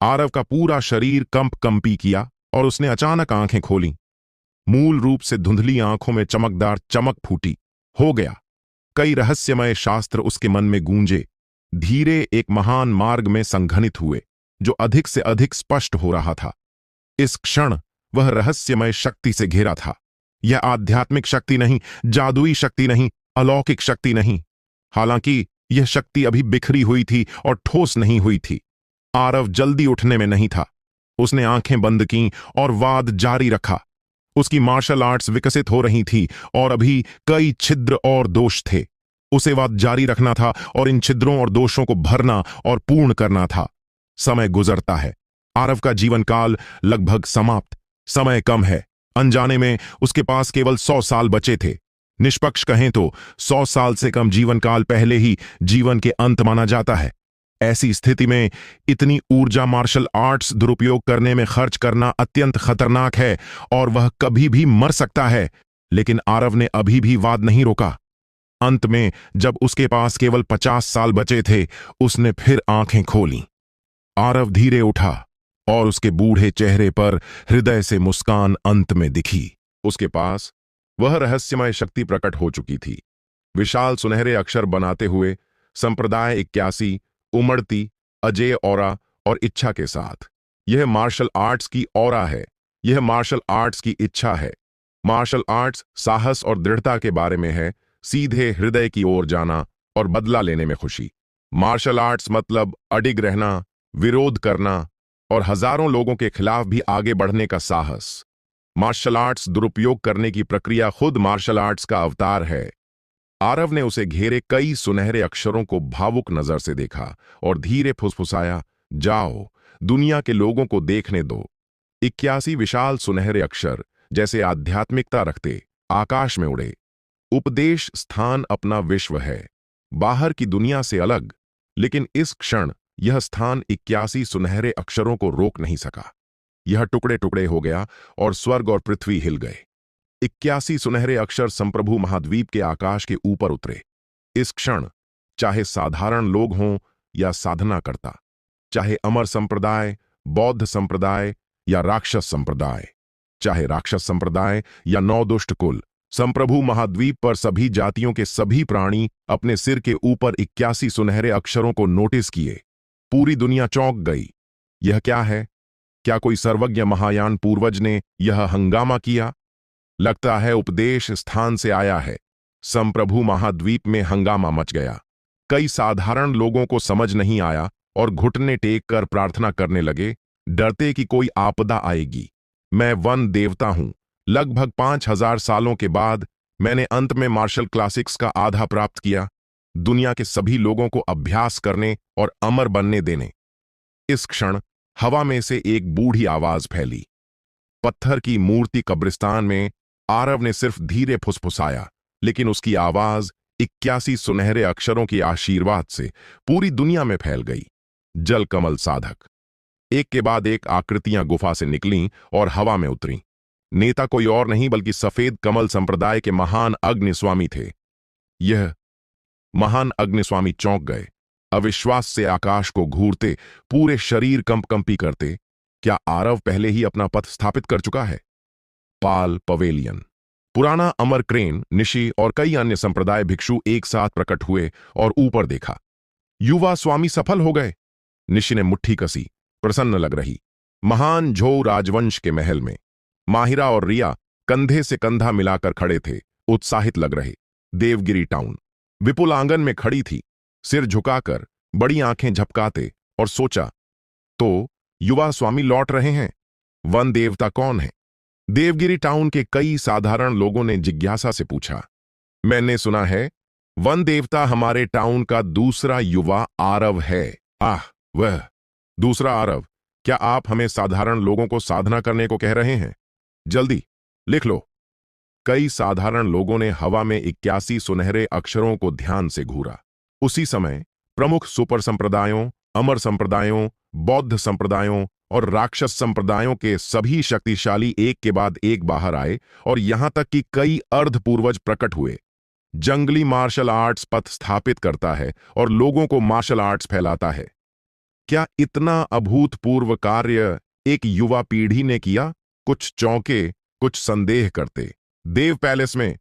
आरव का पूरा शरीर कंपी किया और उसने अचानक आंखें खोलीं। मूल रूप से धुंधली आंखों में चमकदार चमक फूटी। हो गया। कई रहस्यमय शास्त्र उसके मन में गूंजे, धीरे एक महान मार्ग में संघनित हुए जो अधिक से अधिक स्पष्ट हो रहा था। इस क्षण वह रहस्यमय शक्ति से घिरा था। यह आध्यात्मिक शक्ति नहीं, जादुई शक्ति नहीं, अलौकिक शक्ति नहीं। हालांकि यह शक्ति अभी बिखरी हुई थी और ठोस नहीं हुई थी। आरव जल्दी उठने में नहीं था। उसने आंखें बंद कीं और वाद जारी रखा। उसकी मार्शल आर्ट्स विकसित हो रही थी और अभी कई छिद्र और दोष थे। उसे वाद जारी रखना था और इन छिद्रों और दोषों को भरना और पूर्ण करना था। समय गुजरता है। आरव का जीवन काल लगभग समाप्त। समय कम है। अनजाने में उसके पास केवल 100 साल बचे थे। निष्पक्ष कहें तो 100 साल से कम जीवन काल पहले ही जीवन के अंत माना जाता है। ऐसी स्थिति में इतनी ऊर्जा मार्शल आर्ट्स दुरुपयोग करने में खर्च करना अत्यंत खतरनाक है और वह कभी भी मर सकता है। लेकिन आरव ने अभी भी वाद नहीं रोका। अंत में जब उसके पास केवल 50 साल बचे थे, उसने फिर आंखें खोलीं। आरव धीरे उठा और उसके बूढ़े चेहरे पर हृदय से मुस्कान अंत में दिखी। उसके पास वह रहस्यमय शक्ति प्रकट हो चुकी थी, विशाल सुनहरे अक्षर बनाते हुए, संप्रदाय 81, उमड़ती अजेय ऑरा और इच्छा के साथ। यह मार्शल आर्ट्स की ऑरा है। यह मार्शल आर्ट्स की इच्छा है। मार्शल आर्ट्स साहस और दृढ़ता के बारे में है, सीधे हृदय की ओर जाना और बदला लेने में खुशी। मार्शल आर्ट्स मतलब अडिग रहना, विरोध करना और हजारों लोगों के खिलाफ भी आगे बढ़ने का साहस। मार्शल आर्ट्स दुरुपयोग करने की प्रक्रिया खुद मार्शल आर्ट्स का अवतार है। आरव ने उसे घेरे कई सुनहरे अक्षरों को भावुक नजर से देखा और धीरे फुसफुसाया, जाओ, दुनिया के लोगों को देखने दो। 81 विशाल सुनहरे अक्षर जैसे आध्यात्मिकता रखते आकाश में उड़े। उपदेश स्थान अपना विश्व है, बाहर की दुनिया से अलग। लेकिन इस क्षण यह स्थान 81 सुनहरे अक्षरों को रोक नहीं सका। यह टुकड़े टुकड़े हो गया और स्वर्ग और पृथ्वी हिल गए। 81 सुनहरे अक्षर संप्रभु महाद्वीप के आकाश के ऊपर उतरे। इस क्षण चाहे साधारण लोग हों या साधना करता, चाहे अमर संप्रदाय, बौद्ध संप्रदाय या राक्षस संप्रदाय, चाहे राक्षस संप्रदाय या नौ दुष्ट कुल, संप्रभु महाद्वीप पर सभी जातियों के सभी प्राणी अपने सिर के ऊपर 81 सुनहरे अक्षरों को नोटिस किए। पूरी दुनिया चौंक गई। यह क्या है? क्या कोई सर्वज्ञ महायान पूर्वज ने यह हंगामा किया? लगता है उपदेश स्थान से आया है। संप्रभु महाद्वीप में हंगामा मच गया। कई साधारण लोगों को समझ नहीं आया और घुटने टेक कर प्रार्थना करने लगे, डरते कि कोई आपदा आएगी। मैं वन देवता हूं। लगभग 5000 सालों के बाद मैंने अंत में मार्शल क्लासिक्स का आधा प्राप्त किया, दुनिया के सभी लोगों को अभ्यास करने और अमर बनने देने। इस क्षण हवा में से एक बूढ़ी आवाज फैली। पत्थर की मूर्ति कब्रिस्तान में आरव ने सिर्फ धीरे फुसफुसाया, लेकिन उसकी आवाज 81 सुनहरे अक्षरों के आशीर्वाद से पूरी दुनिया में फैल गई। जल कमल साधक। एक के बाद एक आकृतियां गुफा से निकलीं और हवा में उतरीं। नेता कोई और नहीं बल्कि सफेद कमल संप्रदाय के महान अग्निस्वामी थे। यह महान अग्निस्वामी चौंक गए। अविश्वास से आकाश को घूरते, पूरे शरीर कंपी करते। क्या आरव पहले ही अपना पथ स्थापित कर चुका है? पाल पवेलियन। पुराना अमर क्रेन, निशी और कई अन्य संप्रदाय भिक्षु एक साथ प्रकट हुए और ऊपर देखा। युवा स्वामी सफल हो गए। निशी ने मुट्ठी कसी, प्रसन्न लग रही। महान झो राजवंश के महल में माहिरा और रिया कंधे से कंधा मिलाकर खड़े थे, उत्साहित लग रहे। देवगिरी टाउन विपुल आंगन में खड़ी थी, सिर झुकाकर, बड़ी आंखें झपकाते, और सोचा, तो युवा स्वामी लौट रहे हैं। वन देवता कौन है? देवगिरी टाउन के कई साधारण लोगों ने जिज्ञासा से पूछा। मैंने सुना है वन देवता हमारे टाउन का दूसरा युवा आरव है। आह, वह दूसरा आरव। क्या आप हमें साधारण लोगों को साधना करने को कह रहे हैं? जल्दी लिख लो। कई साधारण लोगों ने हवा में 81 सुनहरे अक्षरों को ध्यान से घूरा। उसी समय प्रमुख सुपर संप्रदायों, अमर संप्रदायों, बौद्ध संप्रदायों और राक्षस संप्रदायों के सभी शक्तिशाली एक के बाद एक बाहर आए, और यहां तक कि कई अर्ध पूर्वज प्रकट हुए। जंगली मार्शल आर्ट्स पथ स्थापित करता है और लोगों को मार्शल आर्ट्स फैलाता है। क्या इतना अभूतपूर्व कार्य एक युवा पीढ़ी ने किया? कुछ चौंके, कुछ संदेह करते। देव पैलेस में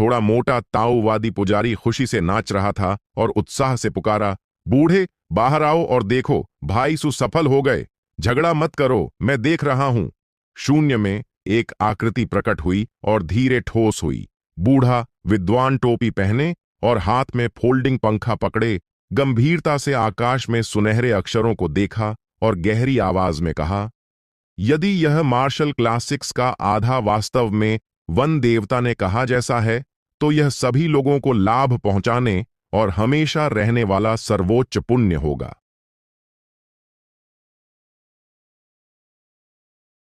थोड़ा मोटा ताओवादी पुजारी खुशी से नाच रहा था और उत्साह से पुकारा, बूढ़े बाहर आओ और देखो, भाई सुसफल हो गए। झगड़ा मत करो, मैं देख रहा हूं। शून्य में एक आकृति प्रकट हुई और धीरे ठोस हुई। बूढ़ा विद्वान टोपी पहने और हाथ में फोल्डिंग पंखा पकड़े गंभीरता से आकाश में सुनहरे अक्षरों को देखा और गहरी आवाज में कहा, यदि यह मार्शल क्लासिक्स का आधा वास्तव में वन देवता ने कहा जैसा है, तो यह सभी लोगों को लाभ पहुंचाने और हमेशा रहने वाला सर्वोच्च पुण्य होगा।